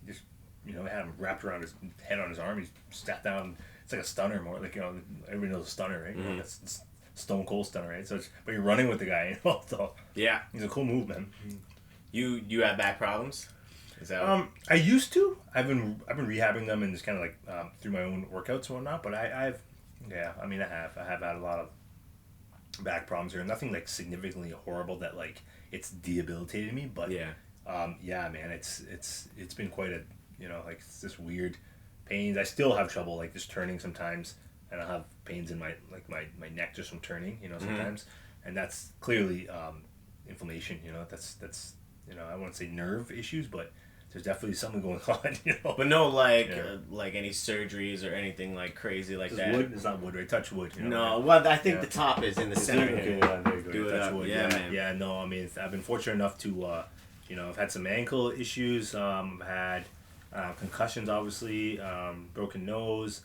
just you know, had him wrapped around his head on his arm. He sat down. It's like a stunner more. Like, you know, everybody knows a stunner, right? You know, that's Stone Cold stunner, right? So but you're running with the guy, you know. So yeah, he's a cool move, man. You have back problems? Is that I used to. I've been rehabbing them and just kind of like through my own workouts and whatnot. But I have had a lot of back problems here. Nothing like significantly horrible that like it's debilitated me. But man, it's been quite a, you know, like it's this weird pains. I still have trouble like just turning sometimes, and I have pains in my neck just from turning, you know, sometimes, and that's clearly inflammation. You know, that's you know, I wouldn't say nerve issues, but there's definitely something going on, you know. But no, like like any surgeries or anything like crazy like that. Wood? It's not wood, right? Touch wood. You know, no, well, I think the top is in the center. Okay, yeah, there you go. Do touch wood. Yeah, man. Yeah, no, I mean, I've been fortunate enough to, you know, I've had some ankle issues. Had concussions, obviously, broken nose.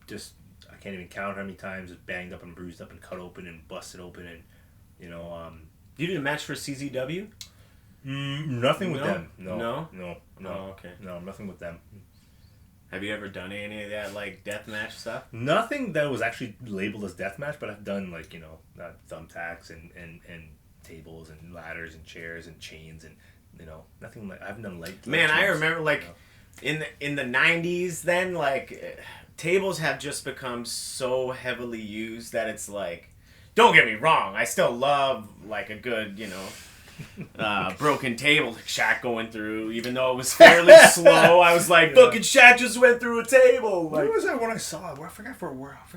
Just I can't even count how many times it's banged up and bruised up and cut open and busted open and. You know, You did a match for CZW? Nothing with them. No. Oh, okay. No, nothing with them. Have you ever done any of that, like, deathmatch stuff? Nothing that was actually labeled as deathmatch, but I've done, like, thumbtacks and tables and ladders and chairs and chains and, nothing like... I haven't done light... Man, chains, I remember, like, in the 90s then, like, tables have just become so heavily used that it's like... Don't get me wrong, I still love, like, a good, broken table, like Shaq going through, even though it was fairly slow. I was like, fucking Shaq just went through a table. Like, where was that when I saw it? I forgot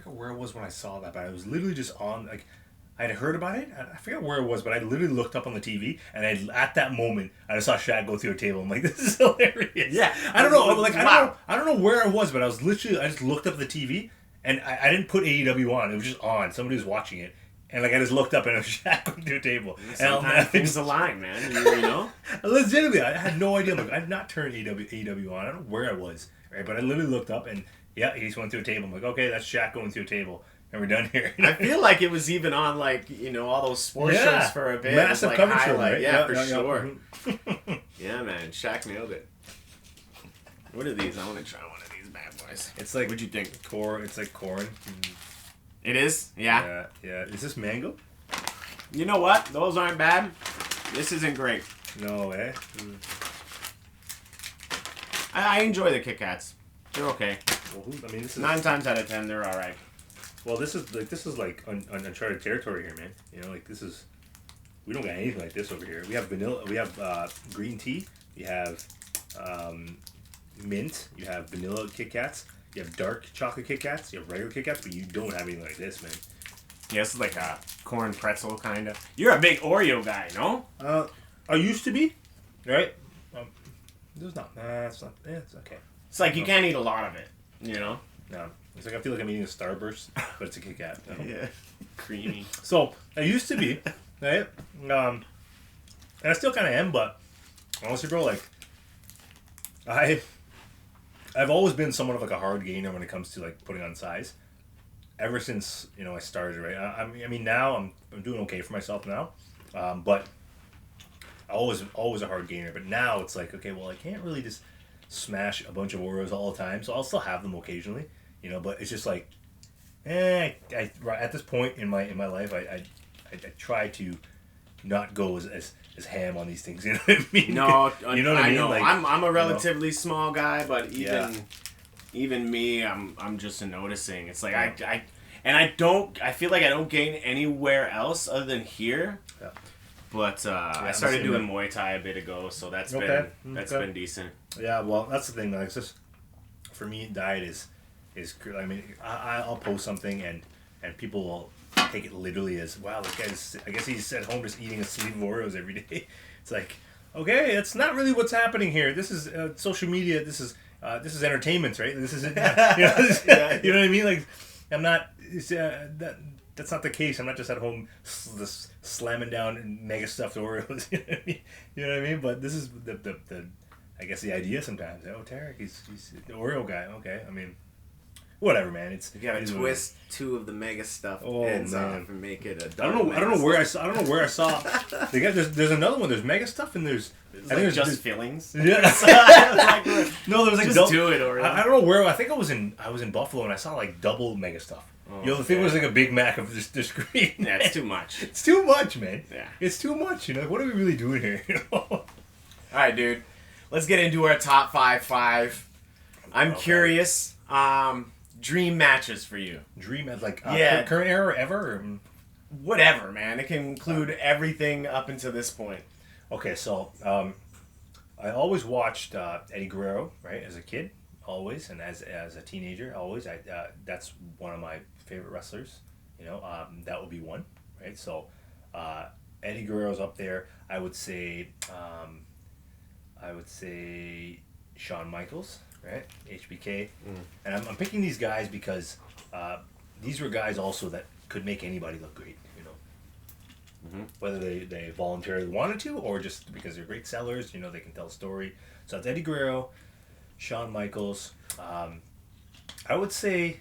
where it was when I saw that, but I was literally just on, like, I had heard about it. I forget where it was, but I literally looked up on the TV, and at that moment, I just saw Shaq go through a table. I'm like, this is hilarious. Yeah. I don't know. Like, I don't know where I was, but I just looked up at the TV, and I didn't put AEW on. It was just on. Somebody was watching it. And, like, I just looked up and it was Shaq going through a table. Sometimes things align, man. You know? Legitimately, I had no idea. Like, I did not turn AEW on. I don't know where I was. Right? But I literally looked up and, yeah, he just went through a table. I'm like, okay, that's Shaq going through a table. And we're done here. I feel like it was even on, like, all those sports shows for a bit. Massive like coverage show, right? Yeah, for sure. Yeah, man. Shaq nailed it. What are these? I want to try one of these bad boys. It's like... What'd you think? It's like corn. It is? Yeah. Yeah. Is this mango? You know what? Those aren't bad. This isn't great. No, eh? I enjoy the Kit Kats. They're okay. Well, this is 9 times out of 10, they're all right. Well, this is like uncharted territory here, man. We don't got anything like this over here. We have vanilla. We have green tea. You have mint. You have vanilla Kit Kats. You have dark chocolate Kit Kats. You have regular Kit Kats, but you don't have anything like this, man. Yeah, this is like a corn pretzel kind of. You're a big Oreo guy, no? I used to be, right? There's not. It's not. Yeah, it's okay. It's like you can't eat a lot of it, No, it's like I feel like I'm eating a Starburst, but it's a Kit Kat. Yeah, creamy. So I used to be, right? And I still kind of am, but honestly, bro, like I've always been somewhat of like a hard gainer when it comes to like putting on size. Ever since I started, right? I mean now I'm doing okay for myself now, but I always a hard gainer. But now it's like, okay, well I can't really just smash a bunch of Oreos all the time, so I'll still have them occasionally, But it's just like, at this point in my life, I try to not go as ham on these things. You know what I mean? No, you know what I mean? Know. Like, I'm a relatively small guy, but even me, I'm just noticing. It's like I feel like I don't gain anywhere else other than here. Yeah. But I started doing Muay Thai a bit ago, so that's been decent. Yeah, well, that's the thing. Like, it's just for me, diet is. I mean, I'll post something and people will take it literally as, wow, this guy's, I guess he's at home just eating a sleeve of Oreos every day. It's like, okay, that's not really what's happening here. This is social media. This is entertainment, right? This is it. You know what I mean? Like, I'm not. That's not the case. I'm not just at home slamming down mega stuffed Oreos. You know what I mean? But this is the I guess the idea sometimes. Oh, Tarik, he's the Oreo guy. Okay, I mean. Whatever, man. You gotta twist 2 of the mega stuff ends off and make it a. I don't know where I saw. There's another one. There's mega stuff and there's. I think just fillings. Yeah. No, there was like just do it, or I don't know where. I think I was in Buffalo and I saw like double mega stuff. The thing was like a Big Mac of the screen. Yeah, it's too much. It's too much, man. Yeah, it's too much. What are we really doing here? All right, dude. Let's get into our top 5. I'm curious. Dream matches for you. Dream as like current era or ever? Or? Whatever, man. It can include everything up until this point. Okay, so I always watched Eddie Guerrero, right, as a kid, always, and as a teenager, always. That's one of my favorite wrestlers. That would be one, right? So Eddie Guerrero's up there. I would say Shawn Michaels. Right, HBK, and I'm picking these guys because these were guys also that could make anybody look great, whether they voluntarily wanted to or just because they're great sellers, they can tell a story. So it's Eddie Guerrero, Shawn Michaels. I would say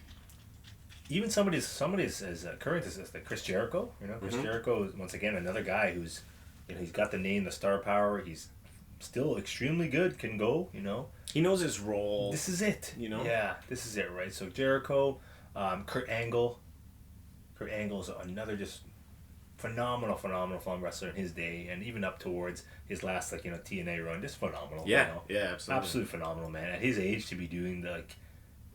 even somebody as current as like Chris Jericho. You know, Chris Jericho is once again another guy who's, you know, he's got the name, the star power. He's still extremely good. Can go. You know, he knows his role. This is it. You know. Yeah, this is it. Right. So Jericho, Kurt Angle. Kurt Angle is another just phenomenal fun wrestler in his day, and even up towards his last, like, you know, TNA run, just phenomenal. Yeah, you know? yeah, absolutely. Absolutely phenomenal, man. At his age, to be doing like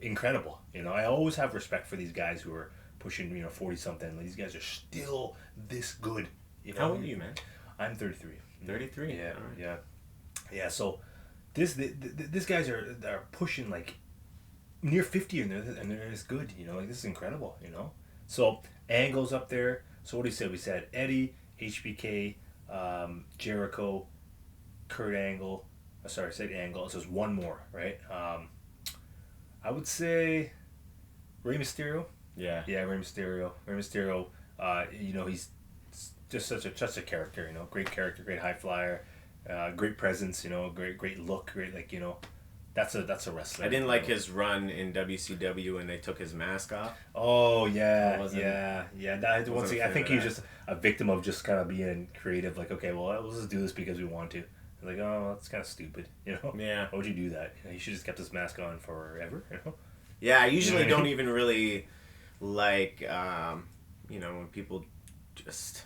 incredible. You know, I always have respect for these guys who are pushing, you know, 40 something. These guys are still this good. You know? How old are you, man? I'm 33. 33. Yeah, right. yeah. So these guys are pushing like near 50, and they're this good. You know, like, this is incredible. You know, so Angle's up there. So what do you say? We said Eddie, HBK, Jericho, Kurt Angle. Sorry, I said Angle. So there's one more, right? I would say Rey Mysterio. Yeah. Yeah, Rey Mysterio. Rey Mysterio. You know, he's just such a character. You know, great character, great high flyer, great presence. You know, great look, great, like, you know. That's a wrestler. I didn't like his run in WCW when they took his mask off. Oh yeah, Once again, I think he was just a victim of just kind of being creative. Like, okay, well, let's just do this because we want to. Like, oh, well, that's kind of stupid, you know? Yeah. Why would you do that? You know, he should just kept his mask on forever, you know? Yeah, I usually don't even really like, you know, when people just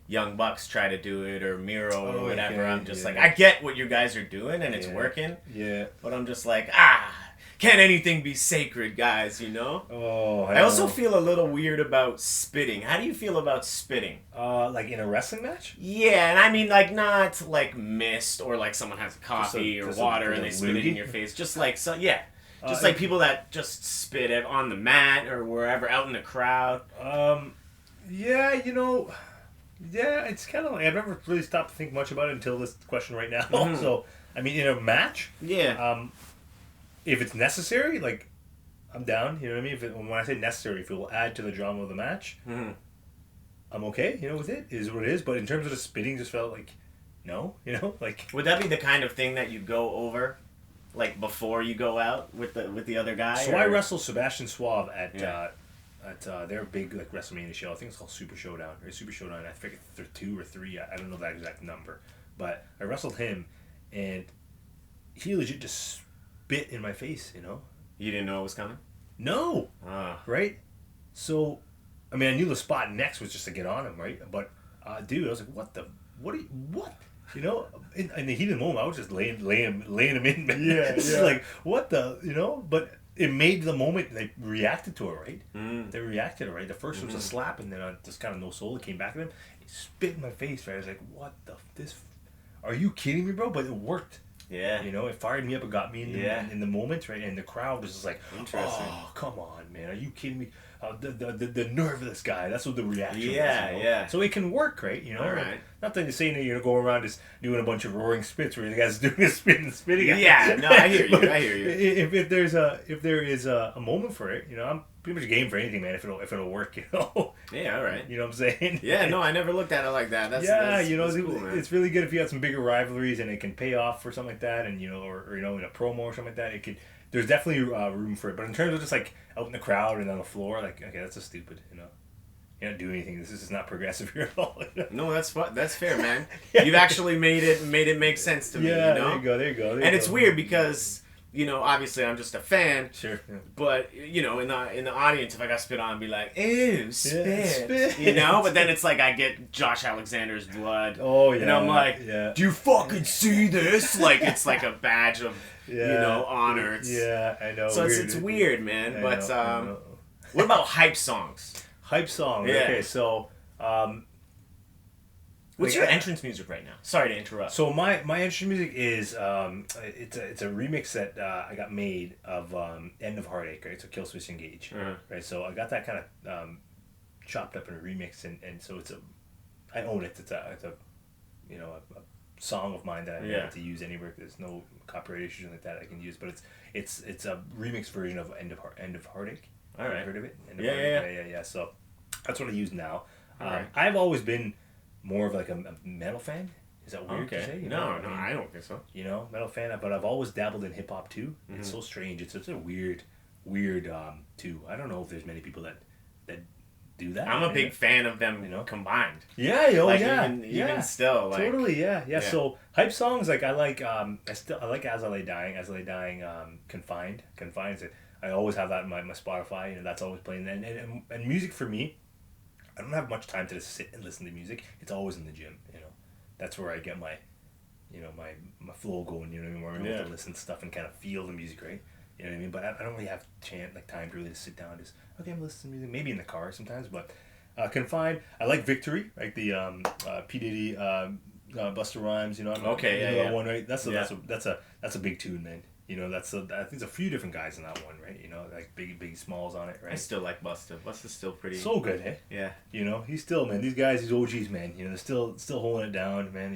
Young Bucks try to do it, or Miro or whatever. I'm just like, I get what you guys are doing and it's working. Yeah. But I'm just like, can't anything be sacred, guys, you know? Oh, I also feel a little weird about spitting. How do you feel about spitting? Like in a wrestling match? Yeah, and I mean, like, not like mist, or like someone has coffee or water and they spit it in your face. Just like, just like people that just spit it on the mat or wherever, out in the crowd. Yeah, you know, yeah, it's kind of like, I've never really stopped to think much about it until this question right now. So, I mean, in a match, if it's necessary, like, I'm down. You know what I mean? When I say necessary, if it will add to the drama of the match, I'm okay. You know, with it. It is what it is. But in terms of the spitting, just felt like, no. You know, like. Would that be the kind of thing that you go over, like, before you go out with the other guy? So I wrestled Sebastian Suave at their big, like, WrestleMania show. I think it's called Super Showdown or Super Showdown. I forget if they're 2 or 3. I don't know that exact number, but I wrestled him, and he legit just spit in my face. You know. You didn't know it was coming? No. Right? So, I mean, I knew the spot next was just to get on him, right? But, dude, I was like, what? You know? In the heat of the moment, I was just laying him in, man. Yeah, yeah. Like, what the, you know? But it made the moment, they reacted to it, right? They reacted, right? The first was a slap, and then just kind of no soul. It came back at him. He spit in my face, right? I was like, what the, are you kidding me, bro? But it worked. Yeah. You know, it fired me up. It got me in the moment, right? And the crowd was just like, oh, come on, man. Are you kidding me? The nerve of this guy. That's what the reaction was. Yeah. So it can work, right? You know? All right. Not that you're saying that you're going around just doing a bunch of roaring spits where the guy's doing a spit and spitting. Yeah, no, I hear you. If there is a moment for it, you know, I'm pretty much game for anything, man. If it'll work, you know. Yeah, all right. You know what I'm saying? Yeah, no, I never looked at it like that. That's you know, cool, it's really good if you have some bigger rivalries and it can pay off for something like that, and, you know, or you know, in a promo or something like that, it could. There's definitely room for it, but in terms of just like out in the crowd and on the floor, like, okay, that's just stupid, you know. You're not doing anything. This is not progressive here at all. No, that's fair, man. You've actually made it make sense to me. Yeah, you know? there you go. And it's weird because, you know, obviously I'm just a fan. Sure. Yeah. But, you know, in the audience, if I got spit on, I'd be like, ew, spit. You know? But then it's like I get Josh Alexander's blood. Oh, yeah. And I'm like, do you fucking see this? Like, it's like a badge of, you know, honor. I know. So it's weird, man. But what about hype songs? Hype song. Yeah. Okay, so what's your entrance music right now? Sorry to interrupt. So my entrance music is it's a remix that I got made of End of Heartache, right? So Kill Switch Engage, right? So I got that kind of chopped up in a remix, and so I own it. It's a you know a song of mine that I'm able to use anywhere. There's no copyright issues like that I can use, but it's a remix version of End of Heartache. All right. Heard of it? Yeah. So that's what I use now. Right. I've always been more of like a metal fan. Is that weird to say? No, I don't think so. You know, metal fan, but I've always dabbled in hip hop too. It's so strange. It's such a weird weird too. I don't know if there's many people that do that. I'm a big fan of them, combined. Yeah, like, yeah, even still, like, totally, yeah. So hype songs, like I like I like As I Lay Dying, Confined. I always have that in my Spotify. That's always playing. And music for me, I don't have much time to just sit and listen to music. It's always in the gym. That's where I get my my flow going. You know what I mean? Where I'm able to listen to stuff and kind of feel the music, right? You know what I mean? But I don't really have time to really sit down and just, okay, I'm listening to music. Maybe in the car sometimes, but Confined. I like Victory, like the P. Diddy, Busta Rhymes, that one, right? That's a big tune, man. I think there's a few different guys in that one, right? Like Big Smalls on it, right? I still like Busta. Busta's still pretty... So good, eh? Yeah. He's still, man, these guys, these OGs, man, they're still holding it down, man.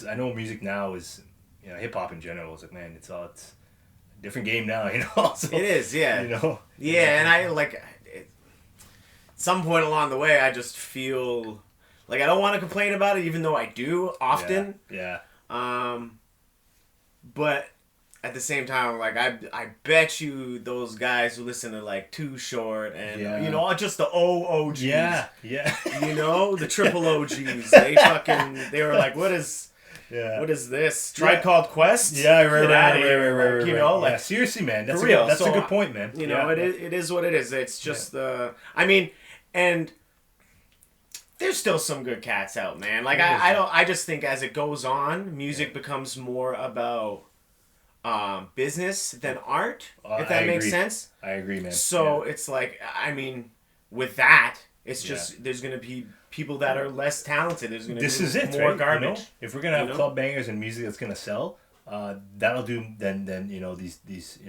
I know music now is, hip-hop in general is like, man, it's a different game now, So, it is, yeah. Yeah, and I, like, at some point along the way, I just feel like I don't want to complain about it, even though I do often. Yeah. But at the same time, like, I bet you those guys who listen to, like, Too Short and, just the OGs. Yeah. The triple OGs. They were like, what is this? Tribe Called Quest? Yeah, right. Like, like, seriously, man. That's for real. That's a good point, man. It is what it is. It's just and there's still some good cats out, man. Like, I just think as it goes on, music becomes more about business than art, if that makes sense. I agree, man. So it's like, with that, it's just there's gonna be people that are less talented. There's gonna be more garbage. If we're gonna have club bangers and music that's gonna sell, that'll do. Then these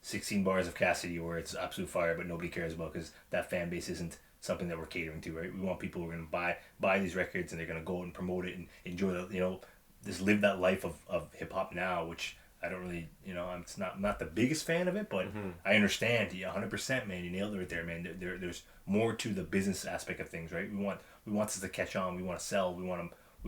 16 bars of Cassidy where it's absolute fire, but nobody cares about because that fan base isn't something that we're catering to, right? We want people who are gonna buy these records and they're gonna go and promote it and enjoy just live that life of hip hop now, which I don't really, I'm not the biggest fan of it, but I understand. 100%, man. You nailed it right there, man. There's more to the business aspect of things, right? We want this to catch on. We want to sell. We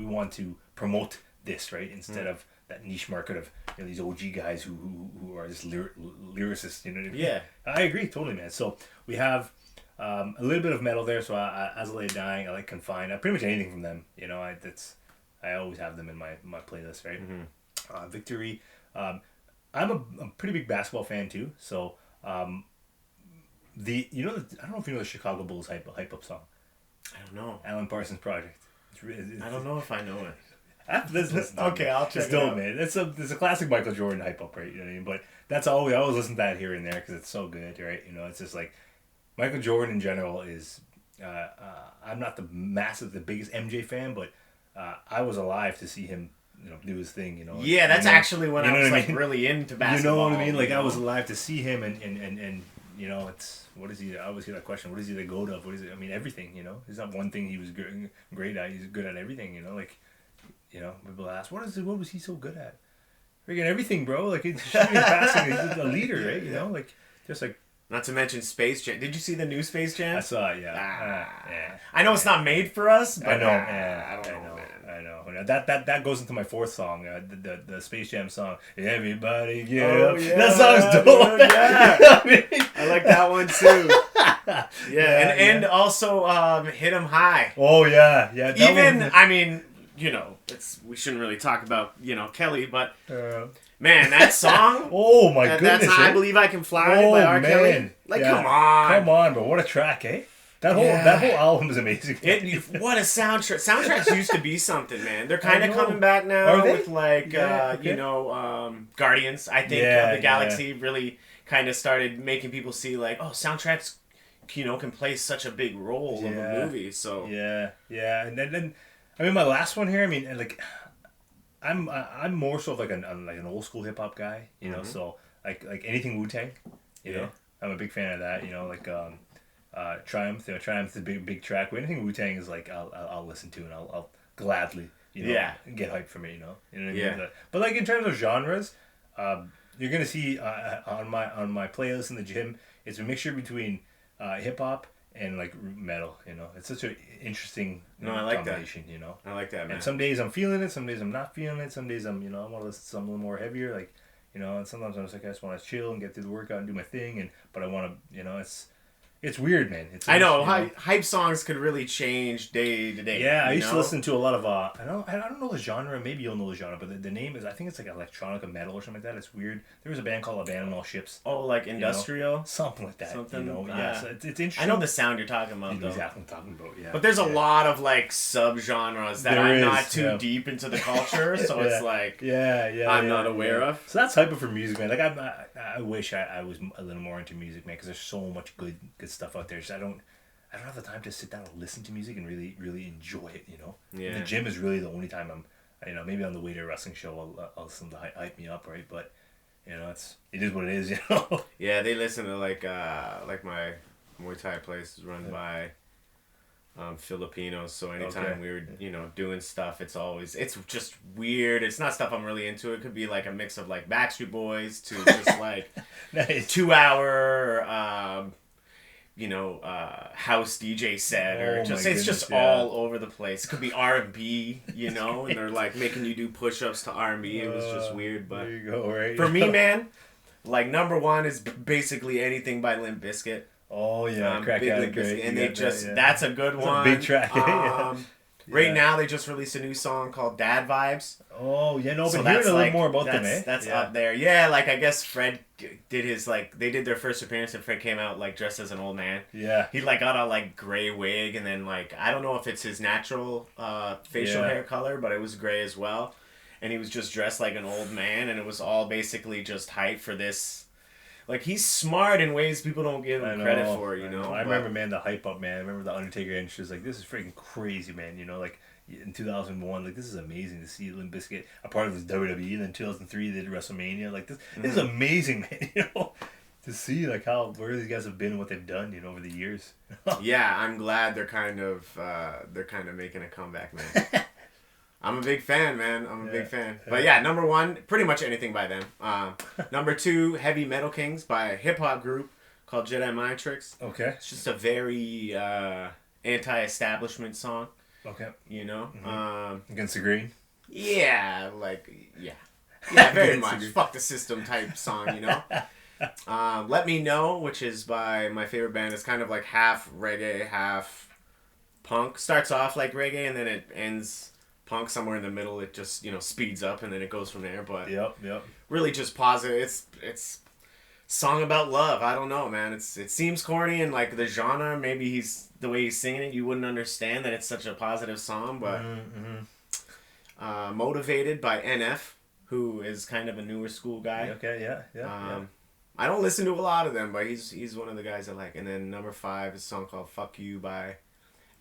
want to promote this, right? Instead of that niche market of these OG guys who are just lyricists. You know what I mean? Yeah. I agree totally, man. So we have a little bit of metal there. So As I Lay Dying, I like Confined. Pretty much anything from them. I always have them in my playlist, right? Victory. I'm a pretty big basketball fan too, so I don't know if you know the Chicago Bulls hype up song. I don't know. Alan Parsons Project. I don't know if I know it. Okay, I'll check it out. Man, it's a classic Michael Jordan hype up, right? You know what I mean? But that's all we always listen to that here and there because it's so good, right? It's just like Michael Jordan in general is. I'm not the biggest MJ fan, but I was alive to see him. Do his thing, Yeah, that's actually when I was really into basketball. You know what I mean? Like I was alive to see him, and it's what is he? I always hear that question. What is he the goat of? What is it? I mean, everything. There's not one thing he was great at. He's good at everything. People ask, what was he so good at? Freaking everything, bro. Like it's shooting and passing. He's a leader, right? Like just like. Not to mention Space Jam. Did you see the new Space Jam? I saw it, yeah. I know it's not made for us, but I know. I don't know, man. I know. That goes into my fourth song, the Space Jam song. Everybody get up. Yeah, that song's dope. Yeah. I like that one too. And also Hit 'Em High. Oh yeah. Even we shouldn't really talk about Kelly, but man, that song. Oh my goodness! That's I Believe I Can Fly by R. Kelly. Like, come on, but what a track, eh? That whole album is amazing. What a soundtrack! Soundtracks used to be something, man. They're kind of coming back now with like Guardians. I think the Galaxy really kind of started making people see like, oh, soundtracks, can play such a big role in the movie. So and then I mean my last one here. I mean like. I'm more so of like an old school hip hop guy, So like anything Wu-Tang, I'm a big fan of that, like Triumph. Triumph is a big track. But anything Wu-Tang is like I'll listen to and I'll gladly get hyped from it, you know what I mean? But like in terms of genres, you're gonna see on my playlist in the gym, it's a mixture between hip hop and like metal, it's such an interesting combination, I like that, man. And some days I'm feeling it, some days I'm not feeling it, some days I want to listen to something a little more heavier, like, you know. And sometimes I'm just like, I just want to chill and get through the workout and do my thing, but I want to, you know, it's weird, man. I know, hype songs could really change day to day. Yeah, I used to listen to a lot of I don't know the genre. Maybe you'll know the genre, but the name is, I think it's like electronica metal or something like that. It's weird. There was a band called Abandon All Ships. Oh, like industrial, you know? Something like that. Something, you know, yeah. So it's interesting. I know the sound you're talking about, though. Exactly what I'm talking about. Yeah. But there's a lot of like sub genres that I'm not too deep into the culture, so it's like I'm not aware of. So that's hyper for music, man. Like I wish I was a little more into music, man, because there's so much good stuff out there. So I don't have the time to sit down and listen to music and really enjoy it, you know. Yeah. And the gym is really the only time I'm, you know, maybe on the way to a wrestling show I'll listen to hype me up, right? But you know, it is what it is, you know. Yeah, they listen to like my Muay Thai place is run by Filipinos, so anytime we were, you know, doing stuff, it's just weird. It's not stuff I'm really into. It could be like a mix of like Backstreet Boys to just like nice. 2 hour you know, house DJ set, or it's just all over the place. It could be R&B, you know, and they're like making you do push-ups to R&B. It was just weird, but there you go, right? For me, man, like number one is basically anything by Limp Bizkit. Oh yeah, Crack big Addict, Limp Bizkit, and they just that's a good one. That's a big track. Right now, they just released a new song called Dad Vibes. Oh, yeah, no, but hearing a little more about them, eh? That's up there. Yeah, like, I guess Fred did his, like, they did their first appearance and Fred came out, like, dressed as an old man. Yeah. He, like, got a, like, gray wig and then, like, I don't know if it's his natural facial hair color, but it was gray as well. And he was just dressed like an old man, and it was all basically just hype for this. Like, he's smart in ways people don't give him credit for, you know? I remember, man, the hype up, man. I remember the Undertaker entrance was like, this is freaking crazy, man. You know, like, in 2001, like, this is amazing to see Limp Bizkit a part of his WWE. And then 2003, they did WrestleMania. Like, this is amazing, man, you know? To see, like, where these guys have been and what they've done, you know, over the years. Yeah, I'm glad they're kind of making a comeback, man. I'm a big fan, man. I'm a big fan. But yeah, number one, pretty much anything by them. Number two, Heavy Metal Kings by a hip-hop group called Jedi Mind Tricks. Okay. It's just a very anti-establishment song. Okay. You know? Against the Grain? Yeah, Yeah, very much. Fuck the system type song, you know? Let Me Know, which is by my favorite band. It's kind of like half reggae, half punk. Starts off like reggae and then it ends punk somewhere in the middle. It just, you know, speeds up and then it goes from there. But yep. Really just positive. It's song about love. I don't know, man. It seems corny and like the genre, maybe the way he's singing it, you wouldn't understand that it's such a positive song. But Motivated by NF, who is kind of a newer school guy. Okay, yeah. I don't listen to a lot of them, but he's one of the guys I like. And then number 5 is a song called Fuck You by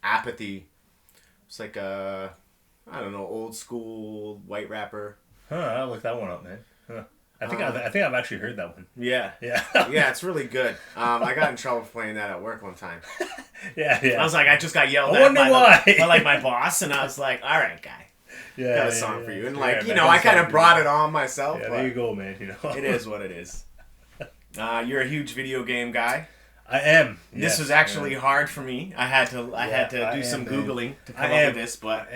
Apathy. It's like a, I don't know, old school white rapper. I'll look that one up, man. I think I've actually heard that one. Yeah. Yeah, it's really good. I got in trouble for playing that at work one time. Yeah. I was like, I just got yelled at by like my boss, and I was like, all right, guy. Got a song for you. And like, you know, I kind of brought it on myself. Yeah, there you go, man. You know, it is what it is. You're a huge video game guy. I am. This was actually hard for me. I had to do some Googling to come up with this, but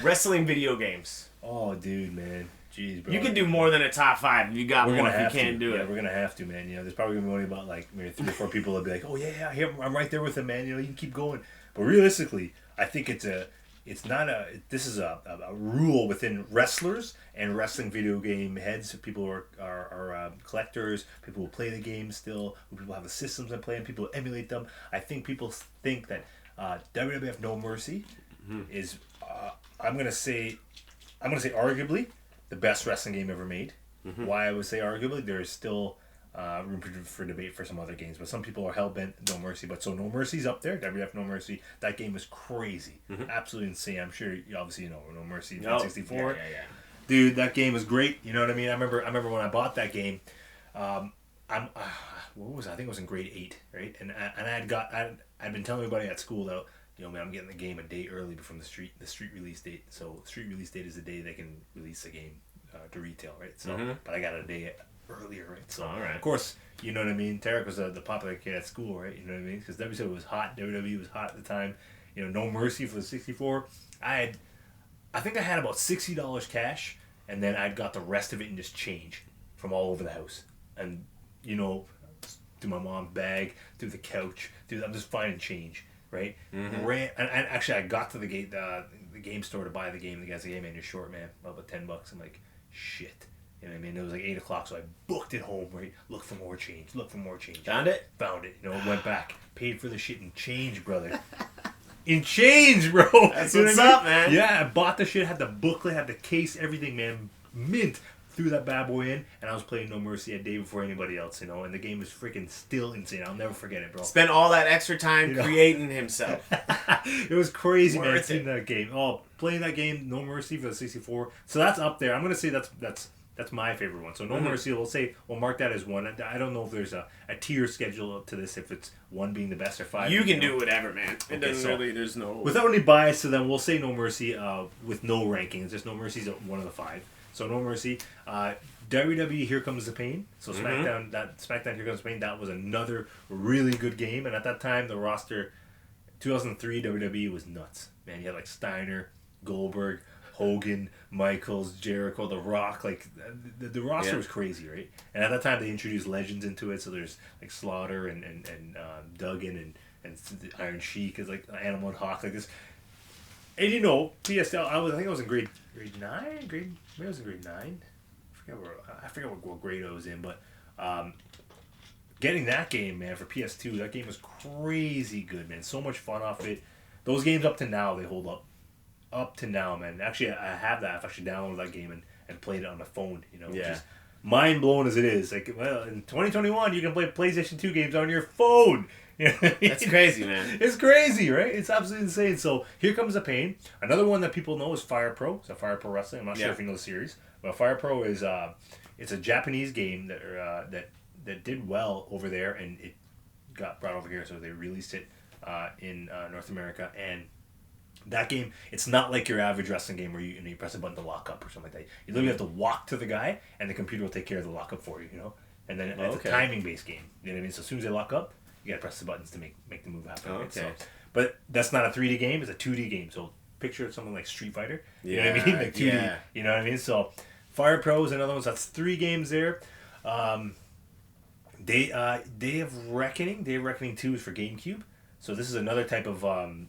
wrestling video games. Oh, dude, man. Jeez, bro. You can do more than a top 5 if you got more if you can't do it. Yeah, we're going to have to, man. You know, there's probably going to be only about like maybe 3 or 4 people that'll be like, oh, yeah, I'm right there with him, man. You know, you can keep going. But realistically, I think this is a rule within wrestlers and wrestling video game heads. People are collectors. People who play the game still. People have the systems and play them. People emulate them. I think people think that WWF No Mercy is I'm gonna say arguably the best wrestling game ever made. Why I would say arguably, there is still room for debate for some other games, but some people are hell-bent No Mercy. But so No Mercy's up there. WWF No Mercy. That game is crazy. Absolutely insane. I'm sure you obviously know No Mercy 64. Yeah. Dude, that game was great. You know what I mean? I remember when I bought that game. What was I think it was in grade 8, right? And I'd been telling everybody at school that, you know, man, I'm getting the game a day early from the street release date. So the street release date is the day they can release the game to retail, right? So, but I got it a day earlier, right? So, of course, you know what I mean? Tarik was the popular kid at school, right? You know what I mean? Because WCW was hot. WWE was hot at the time. You know, No Mercy for the 64. I think I had about $60 cash, and then I'd got the rest of it in just change from all over the house. And, through my mom's bag, through the couch, I'm just finding change, right? Mm-hmm. And actually, I got to the game store to buy the game. The guy's like, hey, man, you're short, man. About $10. I'm like, shit. You know what I mean? It was like 8 o'clock, so I booked it home, right? Look for more change. Found it? Found it. Went back. Paid for the shit in change, brother. In change, bro. That's what's up, man. Yeah, I bought the shit, had the booklet, had the case, everything, man. Mint. Threw that bad boy in, and I was playing No Mercy a day before anybody else, and the game was freaking still insane. I'll never forget it, bro. Spent all that extra time creating himself. It was crazy, man, Worth seeing that game. Oh, playing that game, No Mercy for the 64. So that's up there. I'm going to say that's my favorite one. So No Mercy, we'll mark that as one. I don't know if there's a tier schedule to this, if it's one being the best or 5. You can do whatever, man. It doesn't really, there's no... Without any bias, so then we'll say No Mercy with no rankings. Just No Mercy's one of the 5. So No Mercy. WWE Here Comes the Pain. So SmackDown Here Comes the Pain, that was another really good game. And at that time, the roster, 2003 WWE was nuts. Man, you had like Steiner, Goldberg, Hogan, Michaels, Jericho, The Rock. Like, the roster was crazy, right? And at that time, they introduced legends into it. So there's like Slaughter and Duggan and Iron Sheik is like Animal and Hawk, like this. And PSL, I think I was in grade 9? Maybe I was in grade 9? I forget what grade I was in, but getting that game, man, for PS2, that game was crazy good, man. So much fun off it. Those games up to now, they hold up. Up to now, man. Actually, I have that. I've actually downloaded that game and played it on my phone, which is mind blowing as it is. Like, well, in 2021, you can play PlayStation 2 games on your phone. That's crazy, man. It's crazy, right? It's absolutely insane. So Here Comes the Pain. Another one that people know is Fire Pro. So Fire Pro Wrestling. I'm not sure if you know the series, but Fire Pro is it's a Japanese game that did well over there, and it got brought over here. So they released it in North America, and that game, it's not like your average wrestling game where you press a button to lock up or something like that. You literally have to walk to the guy, and the computer will take care of the lockup for you. And then it's a timing based game. You know what I mean? So as soon as they lock up, you gotta press the buttons to make the move happen. Right? So, but that's not a 3D game; it's a 2D game. So picture something like Street Fighter. You know what I mean? Like 2D. Yeah. You know what I mean? So Fire Pro is another one. So that's 3 games there. Day of Reckoning. Day of Reckoning 2 is for GameCube. So this is another type of like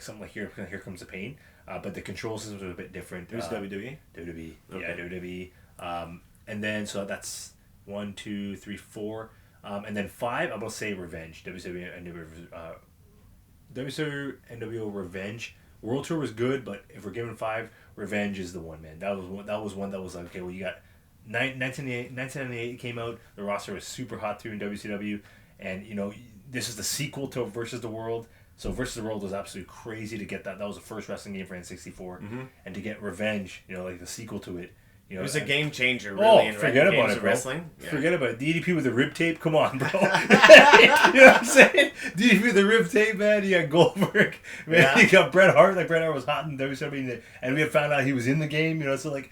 something like Here Comes the Pain. But the control systems are a bit different. It was WWE. WWE. Okay. Yeah, WWE. And then so that's 1, 2, 3, 4. And then 5, I'm going to say Revenge. WCW NWO Revenge. World Tour was good, but if we're giving 5, Revenge is the one, man. That was one that was like, okay, well, you got 1998 came out. The roster was super hot too in WCW. And, this is the sequel to Versus the World. So Versus the World was absolutely crazy to get that. That was the first wrestling game for N64. Mm-hmm. And to get Revenge, like the sequel to it. It was a game changer, really. Forget about it, bro. Wrestling. Yeah. Forget about it. DDP with the rib tape? Come on, bro. You know what I'm saying? DDP with the rib tape, man. You got Goldberg. Man, you got Bret Hart. Like, Bret Hart was hot in WWE. And we had found out he was in the game. So, like,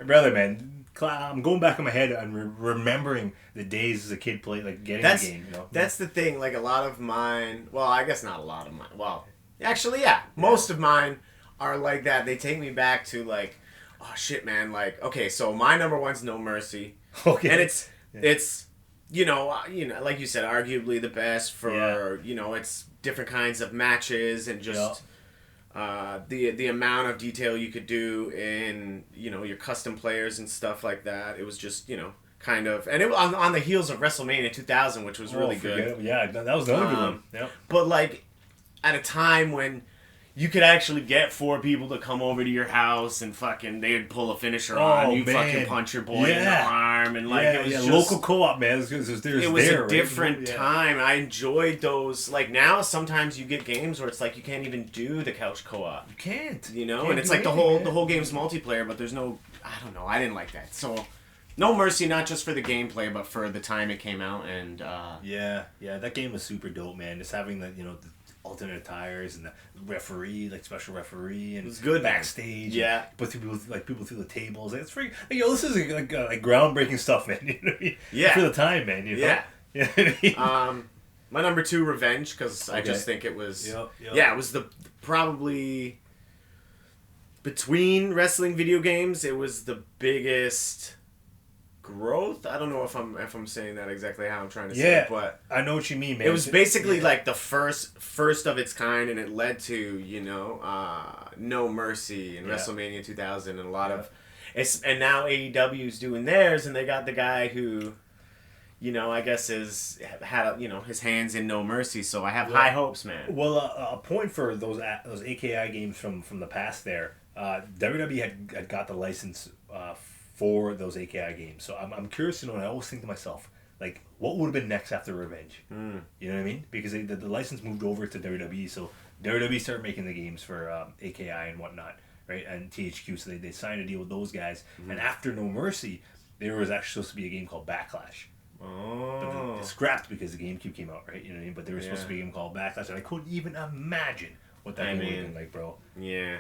brother, man, I'm going back in my head and remembering the days as a kid getting the game. That's the thing. Like, a lot of mine... Well, I guess not a lot of mine. Well, actually, yeah. Most of mine are like that. They take me back to, like... Oh shit, man! Like, okay, so my number one's No Mercy. Okay. And it's like you said, arguably the best for it's different kinds of matches and just the amount of detail you could do in your custom players and stuff like that. It was just kind of, and it was on the heels of WrestleMania 2000, which was really good. Yeah, that was another good one. Yeah. But like at a time when you could actually get 4 people to come over to your house and fucking they'd pull a finisher on you, fucking punch your boy in the arm, and like it was just, local co-op, man. It was a different time. I enjoyed those. Like now, sometimes you get games where it's like you can't even do the couch co-op. You can't. And it's like the whole game's multiplayer, but there's no. I don't know. I didn't like that. So, No Mercy, not just for the gameplay, but for the time it came out, and that game was super dope, man. Just having the alternate attires and the referee, like special referee, and it was good backstage. Yeah, but people through the tables. It's free. This is like groundbreaking stuff, man. You know what I mean? Yeah, for the time, man. Yeah. You know what I mean? My number 2, Revenge, because I just think it was. Yeah, it was the probably between wrestling video games. It was the biggest growth. I don't know if I'm saying that exactly how I'm trying to say Yeah, it, but I know what you mean, man. it was basically like the first of its kind, and it led to, you know, No Mercy and WrestleMania 2000 and a lot of and now AEW's doing theirs, and they got the guy who, you know, I guess had you know, his hands in No Mercy, so I have high hopes, man. Well, a point for those AKI games from the past there. WWE had got the license for those AKI games, so I'm curious to know. And I always think to myself, like, what would have been next after Revenge? You know what I mean? Because the license moved over to WWE, so WWE started making the games for AKI and whatnot, right? And THQ, so they signed a deal with those guys. And after No Mercy, there was actually supposed to be a game called Backlash. But they scrapped because the GameCube came out, right? You know what I mean? But there was supposed to be a game called Backlash, and I couldn't even imagine what that game would have been like, bro. Yeah.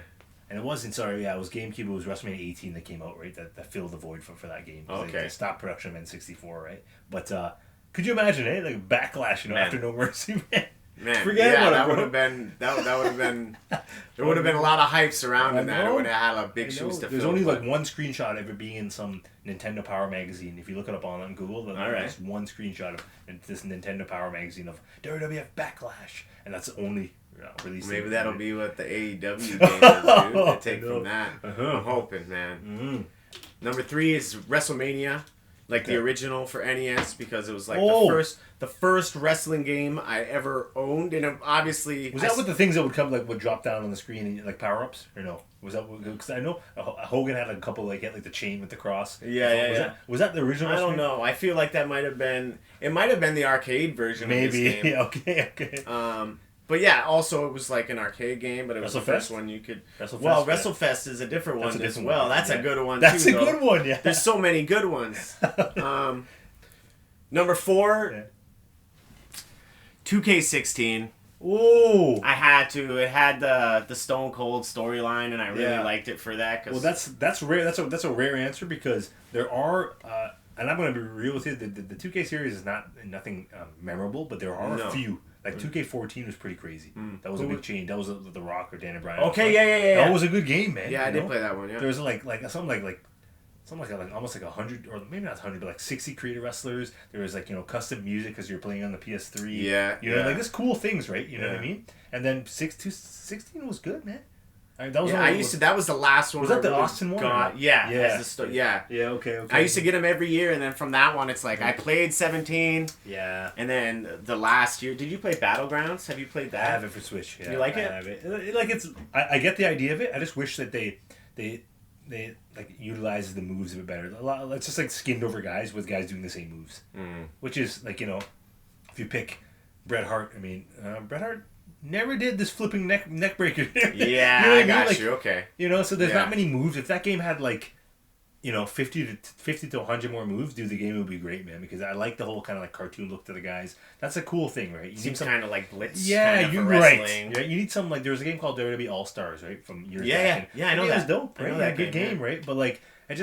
And it wasn't, sorry, it was GameCube, it was WrestleMania 18 that came out, right? That filled the void for that game. Okay. They stopped production of N64, right? But could you imagine, like Backlash, you know, after No Mercy, man? Man, forget about that it, would bro. have been that would have been there would have been a lot of hype surrounding that. It would have had a big shoes to fill. There's only like one screenshot of it being in some Nintendo Power magazine. If you look it up on Google, there's one screenshot of this Nintendo Power magazine of WWF Backlash, and that's the only release. Maybe that'll be what the AEW game is, dude. They take from that. I'm hoping, man. Number 3 is WrestleMania. Like the original for NES, because it was like the first wrestling game I ever owned, and obviously was that with the things that would drop down on the screen and like power ups, or no? Was that because I know Hogan had a couple like the chain with the cross. Was that the original? I don't know. I feel like that might have been the arcade version. Maybe. Of this game. Okay. But yeah, also it was like an arcade game, but it was the first one you could. WrestleFest is a different one as well. That's a good one. That's too, a good one. Yeah. There's so many good ones. Number 4, 2K16. Ooh. I had to. It had the Stone Cold storyline, and I really liked it for that. Well, that's rare. That's a rare answer, because there are. And I'm going to be real with you. The 2K series is nothing memorable, but there are a few. Like 2K14 was pretty crazy. That was a big change. That was The Rock or Dan O'Brien. Okay, yeah. That was a good game, man. Yeah, I did play that one. Yeah. There was like something like almost like 100, or maybe not 100, but like 60 creative wrestlers. There was like custom music because you're playing on the PS3. Yeah. You know, like this cool things, right? You know what I mean? And then 16 was good, man. That was that was the last one. Was that the Austin one? Yeah. Yeah. Okay. I used to get them every year, and then from that one, it's like I played 17. Yeah. And then the last year, did you play Battlegrounds? Have you played that? I have it for Switch. Yeah. You like it? I have it. Like I get the idea of it. I just wish that they like utilize the moves a bit better. It's just like skinned over guys with guys doing the same moves, which is like, if you pick Bret Hart. I mean, Bret Hart never did this flipping neck breaker. Yeah, I got you. Okay. So there's not many moves. If that game had like, 50 to 100 more moves, the game would be great, man. Because I like the whole kind of like cartoon look to the guys. That's a cool thing, right? Seems kind of like Blitz. Yeah, kind of you're right. Yeah, you need some like there was a game called WWE All Stars, right, from years back. Yeah, I know that. It was dope, right? I know that good game, right? But like, they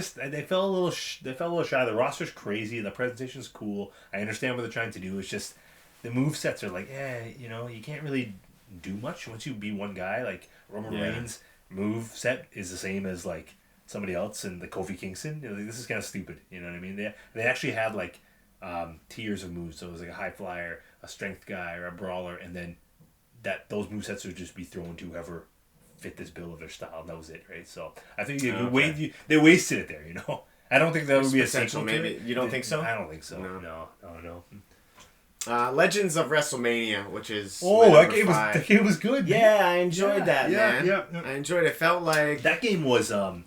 fell a little shy. The roster's crazy. The presentation's cool. I understand what they're trying to do. It's just the move sets are like, you can't really do much once you be one guy. Like Roman Reigns' move set is the same as like somebody else, and the Kofi Kingston. This is kind of stupid. You know what I mean? They actually had like tiers of moves. So it was like a high flyer, a strength guy, or a brawler, and then those move sets would just be thrown to whoever fit this bill of their style, and that was it, right? So I think they wasted it there. I don't think that would be essential. Maybe you don't think so? I don't think so. No. Legends of WrestleMania, which is that game was good. Man. Yeah, I enjoyed that, man. Yeah. I enjoyed it. Felt like that game was the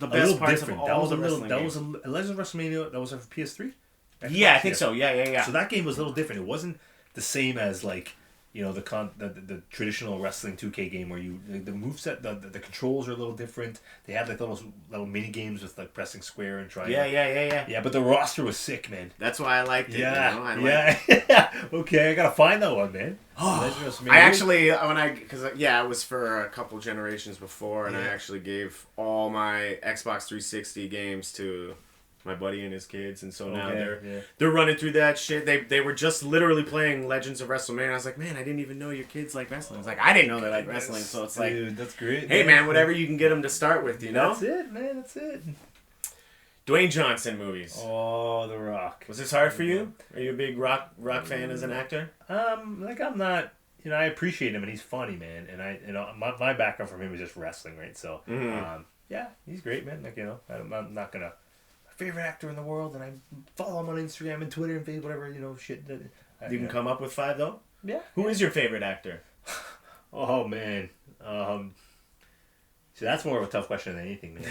best parts different. of all the wrestling. That was a Legends of WrestleMania. That was for PS3. Yeah, I think so. Yeah. So that game was a little different. It wasn't the same as like the traditional wrestling 2K game where the moveset, the controls are a little different. They had like little mini games with like pressing square and triangle. Yeah. Yeah, but the roster was sick, man. That's why I liked it. Yeah. Okay, I gotta find that one, man. I actually it was for a couple generations before, and I actually gave all my Xbox 360 games to my buddy and his kids, and so now they're running through that shit. They were just literally playing Legends of WrestleMania. I was like, man, I didn't even know your kids like wrestling. It's like, I didn't know they like wrestling, so it's like, dude, that's great. Hey, man, whatever you can get them to start with, you know. That's it, man. That's it. Dwayne Johnson movies. Oh, The Rock. Was this hard for you? Are you a big rock fan as an actor? Like I'm not. I appreciate him and he's funny, man. And my background from him is just wrestling, right? So, yeah, he's great, man. Like I'm not gonna my favorite actor in the world, and I follow him on Instagram and Twitter and Facebook, whatever shit. You can come up with 5 though. Yeah. Who is your favorite actor? Oh man. See, that's more of a tough question than anything, man.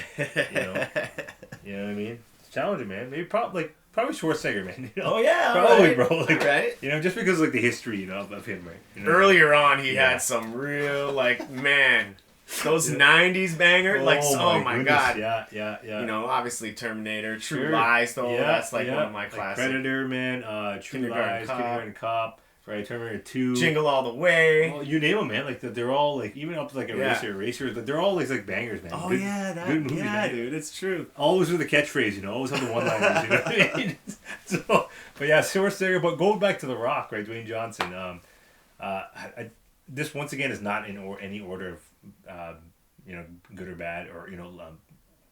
You know what I mean? It's challenging, man. Maybe probably Schwarzenegger, man. Oh yeah, probably, bro. Like, right? Just because like the history, of him, right? Earlier on, he had some real man. Those 90s bangers, oh my god. Yeah. Obviously Terminator, True Lies, though. That's one of my classics. Predator, man. True Lies, Kindergarten Cop. Right, Terminator 2. Jingle All the Way. Well, you name them, man. Like they're all like even up to like Eraser. They're all like bangers, man. Oh good, good movie, man. Dude, it's true. Always with the catchphase, always have the one-liners. You know what I mean? So, but yeah, Schwarzenegger. But going back to The Rock, right, Dwayne Johnson. This once again is not in any order of good or bad or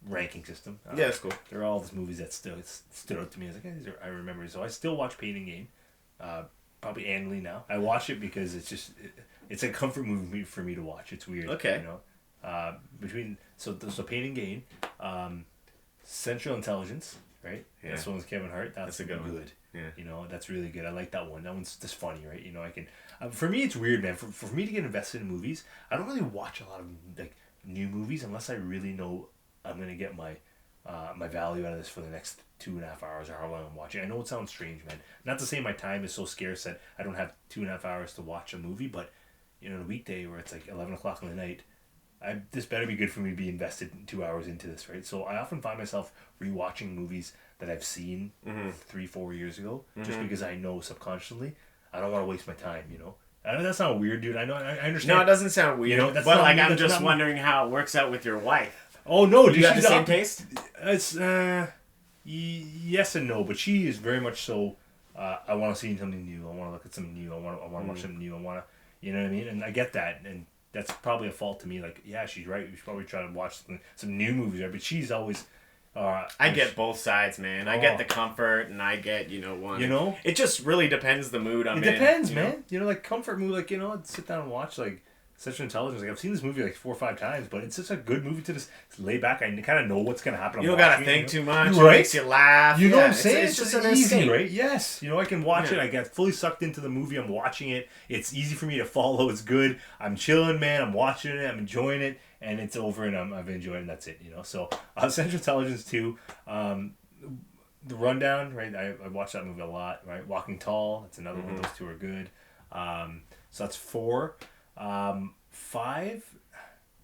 ranking system. Yeah, that's cool. They're all these movies that stood out to me. I was like, hey, I remember. So I still watch Pain and Gain. Probably annually now. I watch it because it's a comfort movie for me to watch. It's weird. Okay. Between Pain and Gain, Central Intelligence, right? Yeah. This one's Kevin Hart. That's a good one. Good. Yeah. That's really good. I like that one. That one's just funny, right? I can. For me, it's weird, man. For me to get invested in movies, I don't really watch a lot of like new movies unless I really know I'm gonna get my value out of this for the next 2.5 hours or how long I'm watching. I know it sounds strange, man. Not to say my time is so scarce that I don't have 2.5 hours to watch a movie, but a weekday where it's like 11 o'clock in the night, this better be good for me to be invested 2 hours into this, right? So I often find myself rewatching movies that I've seen 3-4 years ago, just because I know subconsciously I don't want to waste my time. I know that's not weird, dude. I know. I understand. No, it doesn't sound weird. That's but not, I'm just wondering how it works out with your wife. Oh no, do you have the same taste? It's yes and no, but she is very much so. I want to see something new. I want to look at something new. I want to watch something new. I want to, you know what I mean? And I get that, and that's probably a fault to me. Like, yeah, she's right. We should probably try to watch some new movies, right? But she's always. I get both sides, man. I get the comfort, and I get one. It just really depends the mood I'm in. It depends, man. Like comfort movie, like I'd sit down and watch like Central Intelligence. Like I've seen this movie like 4 or 5 times, but it's just a good movie to just lay back. I kind of know what's gonna happen. You don't gotta think too much. Right? It makes you laugh. You know what I'm saying? It's just an easy, escape. right? Yes. I can watch it. I get fully sucked into the movie. I'm watching it. It's easy for me to follow. It's good. I'm chilling, man. I'm watching it. I'm enjoying it. And it's over, and I've enjoyed it, and that's it, So, Central Intelligence 2, The Rundown, right? I watched that movie a lot, right? Walking Tall, that's another one. Those 2 are good. So that's 4. 5,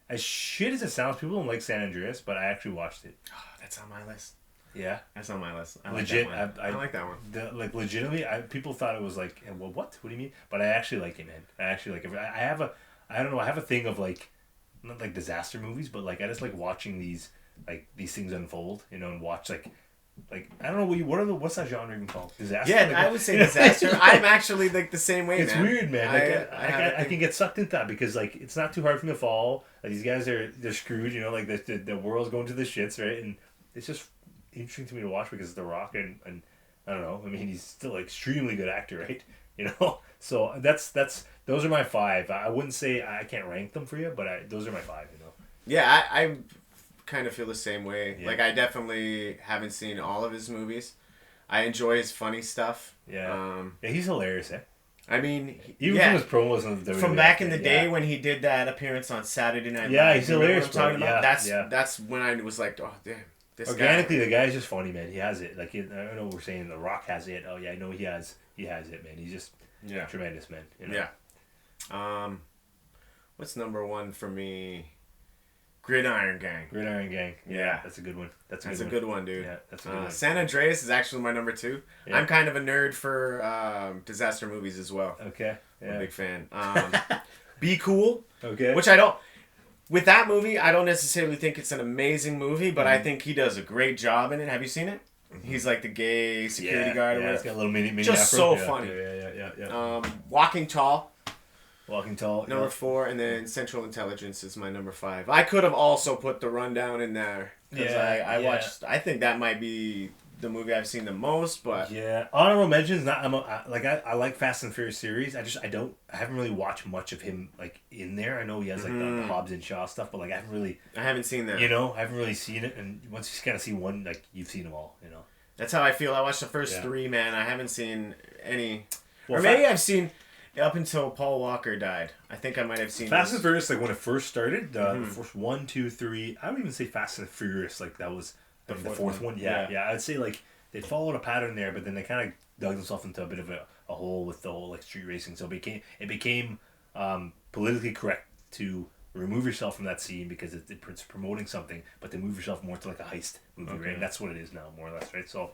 as shit as it sounds, people don't like San Andreas, but I actually watched it. Oh, that's on my list. Yeah? That's on my list. I Legit, like that one. I like that one. Legitimately, people thought it was like, well, what? What do you mean? But I actually like it, man. I actually like it. I have a thing of like, not like disaster movies, but like I just like watching these things unfold, and watch like I don't know what's that genre even called? Disaster. Yeah, I would say disaster. I'm actually like the same way. It's man. Weird, man. I can get sucked into that because like it's not too hard for me to fall. Like these guys they're screwed, like the world's going to the shits, right? And it's just interesting to me to watch because of The Rock and I don't know. I mean, he's still an extremely good actor, right? So those are my 5. I wouldn't say I can't rank them for you, but those are my 5. Yeah, I kind of feel the same way. Yeah. Like I definitely haven't seen all of his movies. I enjoy his funny stuff. Yeah. He's hilarious, eh? I mean, even from his promos on the from back in the day when he did that appearance on Saturday Night Live. Yeah, he's hilarious. What I'm talking about? Yeah, that's when I was like, oh damn. Organically, the guy's just funny, man. He has it. Like I don't know, we're saying The Rock has it. Oh yeah, I know he has it, man. He's just tremendous, man. Yeah. What's number 1 for me? Gridiron Gang. Yeah, that's a good one. That's a good one, dude. Yeah, that's a good one. San Andreas is actually my number 2. Yeah. I'm kind of a nerd for disaster movies as well. Okay. Yeah. I'm a big fan. Be Cool. Okay. Which I don't. With that movie, I don't necessarily think it's an amazing movie, but I think he does a great job in it. Have you seen it? Mm-hmm. He's like the gay security guard. Yeah, he's got a little mini just afro. So funny. Yeah. Walking Tall. Number 4, and then Central Intelligence is my number 5. I could have also put The Rundown in there, because I watched. I think that might be the movie I've seen the most, but honorable mentions. I like Fast and Furious series. I haven't really watched much of him like in there. I know he has like the Hobbs and Shaw stuff, but like I haven't seen that. I haven't really seen it. And once you kind of see one, like you've seen them all. That's how I feel. I watched the first 3, man. I haven't seen any, or maybe I've seen up until Paul Walker died. I think I might have seen Fast and Furious. Like when it first started, the first 1, 2, 3. I don't even say Fast and Furious. Like that was. The fourth one. Yeah. I'd say like they followed a pattern there, but then they kind of dug themselves into a bit of a hole with the whole like street racing. So it became politically correct to remove yourself from that scene because it's promoting something, but to move yourself more to like a heist movie, right? And that's what it is now, more or less, right? So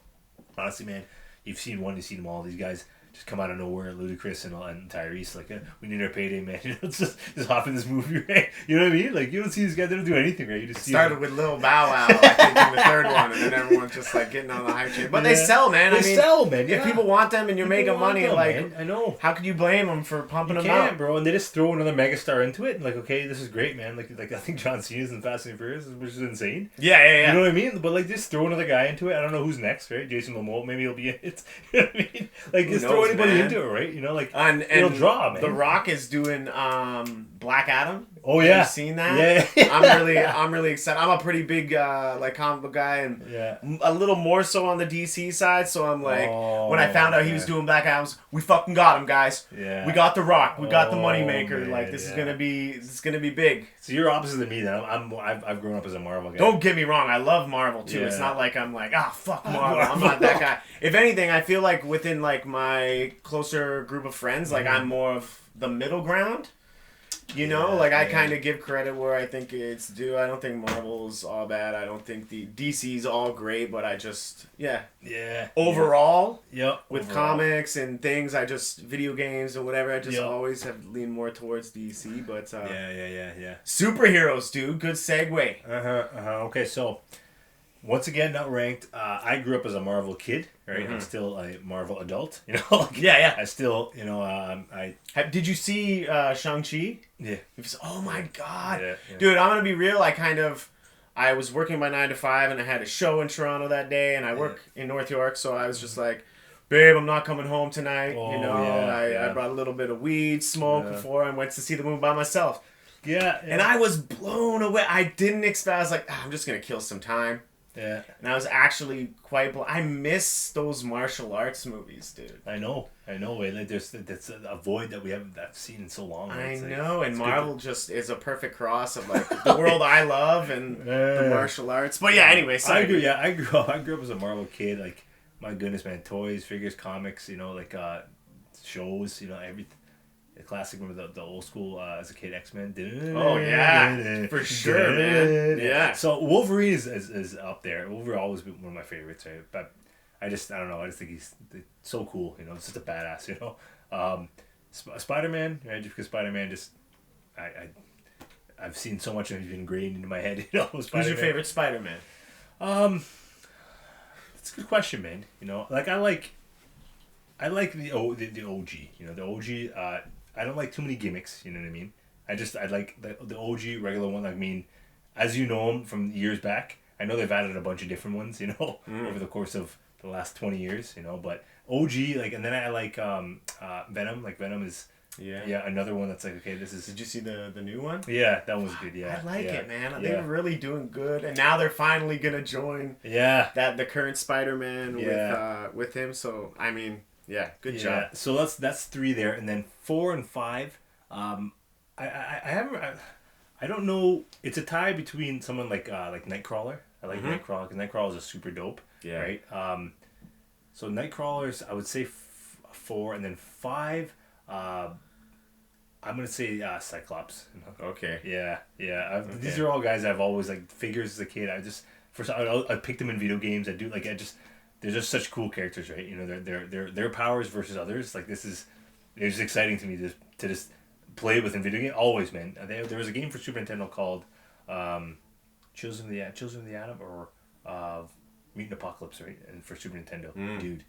honestly, man, you've seen one, you've seen them all. These guys just come out of nowhere, Ludacris and Tariks, like, we need our payday, man. It's just hop in this movie, right? You know what I mean? Like, you don't see these guys, they don't do anything, right? You just see started with Lil Bow Wow, I think, in the third one, and then everyone's just, like, getting on the hype train. But they sell, man. They sell, man. If people want them and you're making money, them, like, man. I know. How could you blame them for pumping them out? Out? Bro. And they just throw another megastar into it, and like, okay, this is great, man. Like I think John Cena's in Fast and Furious, which is insane. Yeah. You know what I mean? But, like, just throw another guy into it. I don't know who's next, right? Jason Momoa, maybe he'll be in it. You know what I mean? Like, just throw anybody into it, right? You know, like, it'll draw, man. The Rock is doing Black Adam. Oh yeah, have you seen that? Yeah. I'm really excited. I'm a pretty big like comic book guy, and a little more so on the DC side. So I'm like, when I found out he was doing Black Adam, we fucking got him, guys. Yeah, we got the Rock. We got the moneymaker. Like this is gonna be big. So you're opposite of me. Then I've grown up as a Marvel guy. Don't get me wrong. I love Marvel too. Yeah. It's not like I'm like fuck Marvel. I'm not that guy. If anything, I feel like within like my closer group of friends, like I'm more of the middle ground. You know, like I kind of give credit where I think it's due. I don't think Marvel's all bad. I don't think the DC's all great, but I just overall, with comics and things, I just video games and whatever. I just always have leaned more towards DC. But superheroes, dude. Good segue. Okay, so once again, not ranked. I grew up as a Marvel kid, right? I'm still a Marvel adult, you know. Like, I still, you know, Did you see Shang-Chi? Yeah. Oh my god, dude! I'm gonna be real. I was working my 9 to 5, and I had a show in Toronto that day, and I work in North York, so I was just like, babe, I'm not coming home tonight. I brought a little bit of weed, smoke before I went to see the movie by myself. And I was blown away. I didn't expect. I was like, I'm just gonna kill some time. Yeah. And I was actually quite... I miss those martial arts movies, dude. I know. Like, that's a void that we haven't seen in so long. I know, and Marvel just is a perfect cross of, like, the world I love and the martial arts. But yeah, anyway. I grew up as a Marvel kid. Like, my goodness, man. Toys, figures, comics, you know, like, shows, you know, everything. The classic, remember the old school as a kid X-Men. Oh yeah, for sure, man. Yeah. So Wolverine is up there. Wolverine always been one of my favorites, right? But I don't know. I just think he's so cool. You know, just a badass. You know, Spider-Man. Right? Just because Spider-Man just I've seen so much of him ingrained into my head. You know, Who's your favorite Spider-Man? That's a good question, man. You know, like I like the OG. You know, the OG. I don't like too many gimmicks, you know what I mean? I like the OG regular one. I mean, as you know them from years back, I know they've added a bunch of different ones, you know, over the course of the last 20 years, you know, but OG, like, and then I like Venom. Like, Venom is another one that's like, okay, this is... Did you see the new one? Yeah, that was good, yeah. I like it, man. They're really doing good, and now they're finally going to join the current Spider-Man with him, so, I mean... Yeah, good job. So that's 3 there, and then 4 and 5. I don't know. It's a tie between someone like Nightcrawler. I like Nightcrawler because Nightcrawler is a super dope. Yeah. Right. So Nightcrawlers, I would say 4, and then 5. I'm gonna say Cyclops. Okay. Yeah. Okay. These are all guys I've always liked. Figures as a kid. I picked them in video games. They're just such cool characters, right? You know, their powers versus others. Like, it's just exciting to me to just play with in video game. Always, man. There was a game for Super Nintendo called Children of the Atom or Mutant Apocalypse, right? And for Super Nintendo, dude,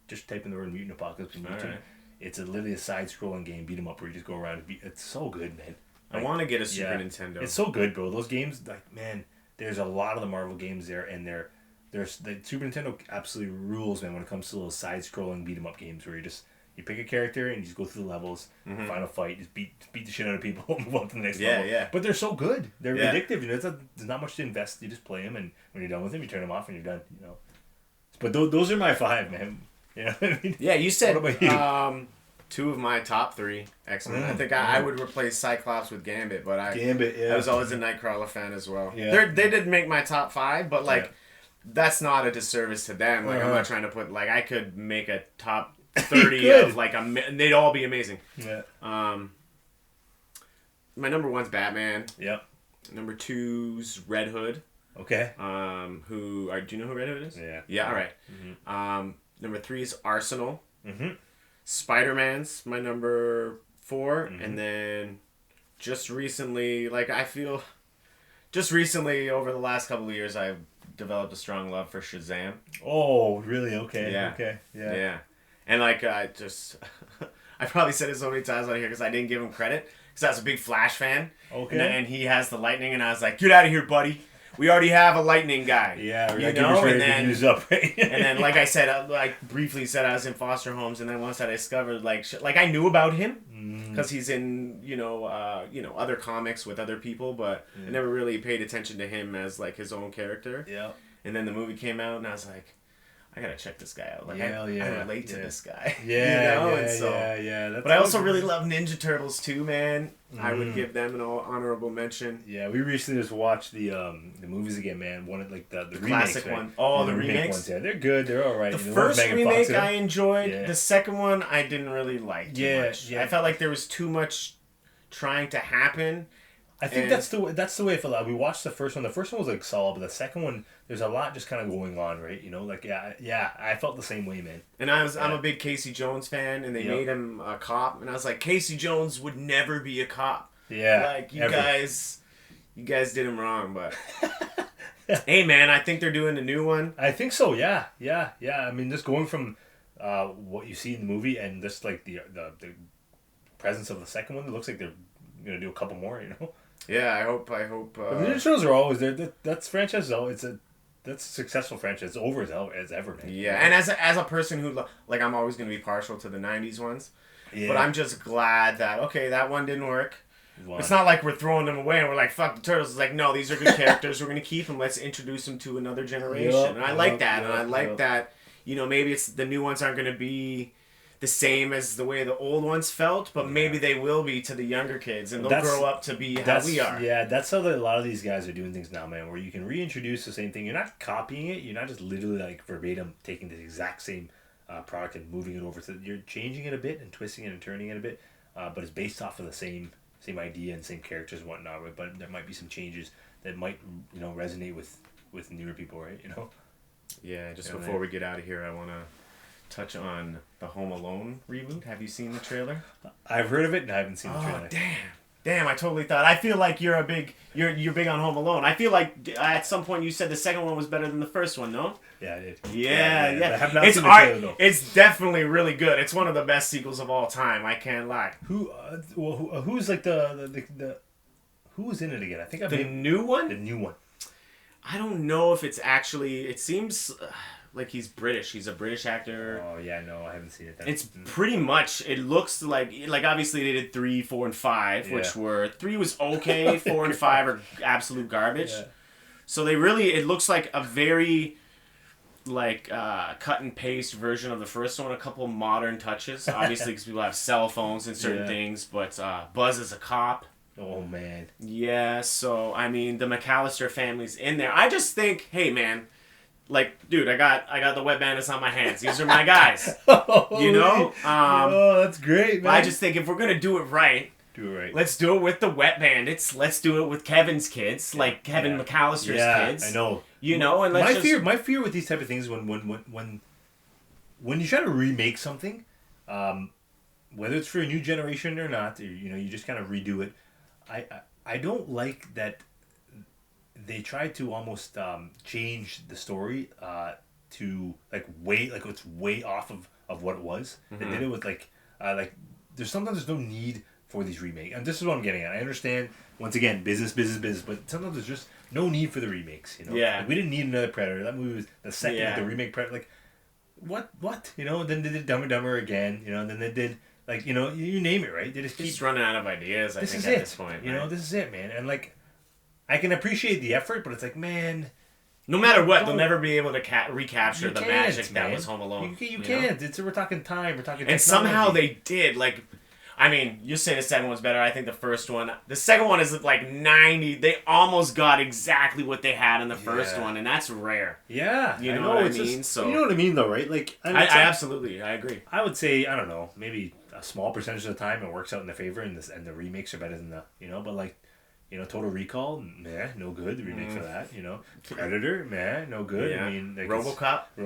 just type in the word Mutant Apocalypse and YouTube. Right. It's literally a side-scrolling game, beat 'em up, where you just go around. It's so good, man. I want to get a Super Nintendo. It's so good, bro. Those games, like, man. there's a lot of the Marvel games there, and there's the Super Nintendo absolutely rules, man, when it comes to those side-scrolling beat 'em up games where you pick a character and you just go through the levels, final fight, just beat the shit out of people, and move on to the next level. Yeah. But they're so good, they're addictive. You know, there's not much to invest. You just play them, and when you're done with them, you turn them off, and you're done. You know, but those are my 5, man. You know what I mean? Yeah, you said. What about you? 2 of my top 3 X-Men. I think I would replace Cyclops with Gambit, but I was always a Nightcrawler fan as well. Yeah. They did make my top 5, but that's not a disservice to them. Like I'm not trying to put I could make a top 30 of they'd all be amazing. Yeah. My number 1's Batman. Yep. Number 2's Red Hood. Okay. Do you know who Red Hood is? Yeah. Yeah. All right. Mm-hmm. Number 3 is Arsenal. Mm-hmm. Spider-Man's my number 4, and then just recently, over the last couple of years, I've developed a strong love for Shazam. Oh, really? Okay. Yeah. Okay. Yeah. Yeah. And I probably said it so many times on here because I didn't give him credit because I was a big Flash fan. Okay. And he has the lightning, and I was like, get out of here, buddy. We already have a lightning guy. Yeah, you know, and then use up. And then, like I said, I briefly said I was in foster homes, and then once I discovered, I knew about him because he's in, other comics with other people, but I never really paid attention to him as his own character. Yeah. And then the movie came out, and I was like, I gotta check this guy out. I relate to this guy. Yeah. But I also really love Ninja Turtles too, man. I would give them an honorable mention. Yeah, we recently just watched the movies again, man. One of the remakes, classic one. Oh, the remakes. Ones, yeah, they're good. They're all right. The first remake I enjoyed. Yeah. The second one I didn't really like too much. Yeah. I felt like there was too much trying to happen. I think that's the way it felt. We watched the first one. The first one was solid, but the second one, there's a lot just kind of going on, right? You know, I felt the same way, man. And I'm a big Casey Jones fan, and they made him a cop, and I was like, Casey Jones would never be a cop. Yeah, you guys did him wrong, but hey, man, I think they're doing a new one. I think so. Yeah. I mean, just going from what you see in the movie and just the presence of the second one, it looks like they're gonna do a couple more. You know. Yeah, I hope. The Ninja Turtles are always there. That's franchise though. That's a successful franchise. It's over as ever, man. Yeah, and as a person who I'm always gonna be partial to the '90s ones, but I'm just glad that one didn't work. It's not like we're throwing them away and we're like, fuck the Turtles. It's like, no, these are good characters. We're gonna keep them. Let's introduce them to another generation. And I like that. And I like that. Maybe it's the new ones aren't gonna be the same as the way the old ones felt, but maybe they will be to the younger kids, and they'll grow up to be how we are. Yeah, that's how a lot of these guys are doing things now, man, where you can reintroduce the same thing. You're not copying it. You're not just literally verbatim taking the exact same product and moving it over. You're changing it a bit and twisting it and turning it a bit, but it's based off of the same idea and same characters and whatnot, right? But there might be some changes that might, resonate with newer people, right? Yeah, just before we get out of here, I want to touch on the Home Alone reboot. Have you seen the trailer? I've heard of it and I haven't seen the trailer. Damn! I totally thought. I feel like you're big on Home Alone. I feel like at some point you said the second one was better than the first one. No? Yeah, I did. Yeah. I have not seen the trailer though. It's definitely really good. It's one of the best sequels of all time. I can't lie. Who's the who was in it again? I think new one. The new one. I don't know if it's actually. It seems. Like he's British. He's a British actor. Oh yeah, no, I haven't seen it. It's pretty much. It looks like obviously they did 3, 4, and 5, which were 3 was okay, 4 and 5 are absolute garbage. Yeah. So it looks like a very cut and paste version of the first one. A couple modern touches, obviously because people have cell phones and certain things. But Buzz is a cop. Oh man. Yeah. So I mean, the McAllister family's in there. I just think, hey man. Dude, I got the wet bandits on my hands. These are my guys. That's great, man. I just think if we're gonna do it right, let's do it with the wet bandits. Let's do it with Kevin's kids, Kevin McAllister's kids. I know. And my fear with these type of things when you try to remake something, whether it's for a new generation or not, you just kind of redo it. I don't like that. They tried to almost change the story to it's way off of what it was. Mm-hmm. They did it with there's no need for these remakes. And this is what I'm getting at. I understand, once again, business, but sometimes there's just no need for the remakes, you know? Yeah. Like, we didn't need another Predator. That movie was the second with the remake Predator. Like, what? You know, then they did Dumb and Dumber again, you know, and then they did, like, you know, you name it, right? They just keep running out of ideas, I think, at this point. You know, this is it, man. And, like, I can appreciate the effort, but it's like, man... No matter what, they'll never be able to recapture the magic that was Home Alone. You can't. We're talking time. We're talking technology. And somehow they did. Like, I mean, you're saying the second one's better. I think the first one... The second one is like 90... They almost got exactly what they had in the first one, and that's rare. Yeah. You know what I mean? So you know what I mean, though, right? Like, I absolutely... I agree. I would say, I don't know, maybe a small percentage of the time it works out in the favor, and the remakes are better than the... You know, but like... You know, Total Recall, meh, no good. The remake for that, you know. Predator, meh, no good. Yeah. I mean, like RoboCop, nah.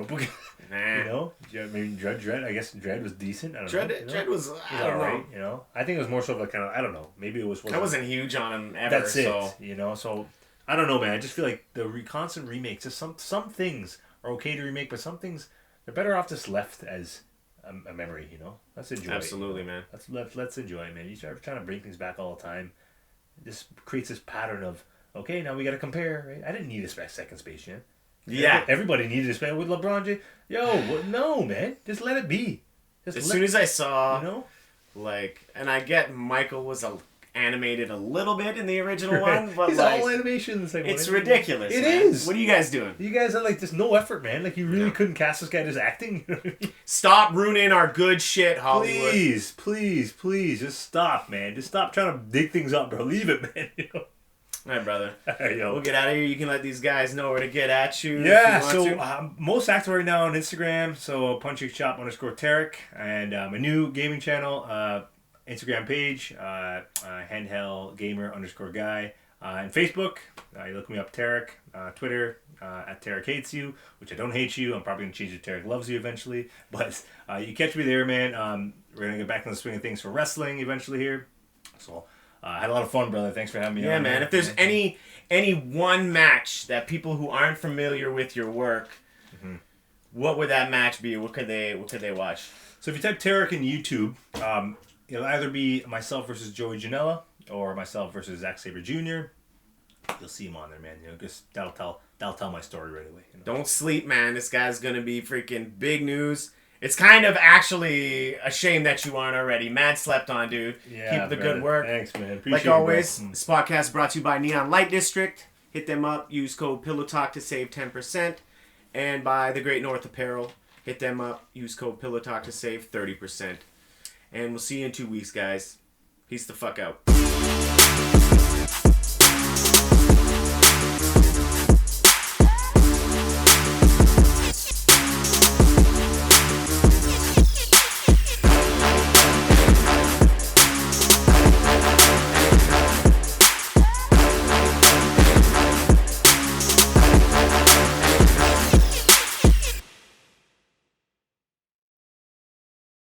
You know, I mean, Dredd. I guess Dredd was decent. I don't know. Dredd was alright. You know, I think it was more sort of like kind of, I don't know. Maybe it was. I wasn't huge on him ever. That's it. You know, so I don't know, man. I just feel like the constant remakes. Just some things are okay to remake, but some things they're better off just left as a memory. You know, let's enjoy. Absolutely, it, you know? man. Let's enjoy it, man. You start trying to bring things back all the time. This creates this pattern of, okay, now we got to compare, right? I didn't need a second Space Jam. Yeah. Everybody needed a Space with LeBron James. No, man. Just let it be. As soon as I saw, you know? Like, and I get Michael was animated a little bit in the original one, but he's like, all animation in the second one. It's ridiculous. It man. is. What are you guys doing? You guys are like, there's no effort, man. Like, you really couldn't cast this guy as acting. Stop ruining our good shit, Hollywood. Please, just stop, man. Just stop trying to dig things up, bro. Leave it, man. You know? All right, brother. Yo. We'll get out of here. You can let these guys know where to get at you. Yeah, so most active right now on Instagram. So _Tarik, and a new gaming channel, Instagram page, handheld gamer _guy, and Facebook. You look me up, Tarik. Twitter at Tarik hates you, which I don't hate you. I'm probably gonna change it to Tarik loves you eventually. But you catch me there, man. We're gonna get back in the swing of things for wrestling eventually here. So. I had a lot of fun, brother. Thanks for having me on. Yeah, man. If there's any one match that people who aren't familiar with your work, what would that match be? What could they watch? So if you type Tarik in YouTube, it'll either be myself versus Joey Janela or myself versus Zack Sabre Jr. You'll see him on there, man. You know, just that'll tell my story right away. You know? Don't sleep, man. This guy's gonna be freaking big news. It's kind of actually a shame that you aren't already. Mad slept on, dude. Yeah, keep the good work. Thanks, man. Appreciate like always, this podcast is brought to you by Neon Light District. Hit them up. Use code PillowTalk to save 10%. And by The Great North Apparel. Hit them up. Use code PillowTalk to save 30%. And we'll see you in 2 weeks, guys. Peace the fuck out.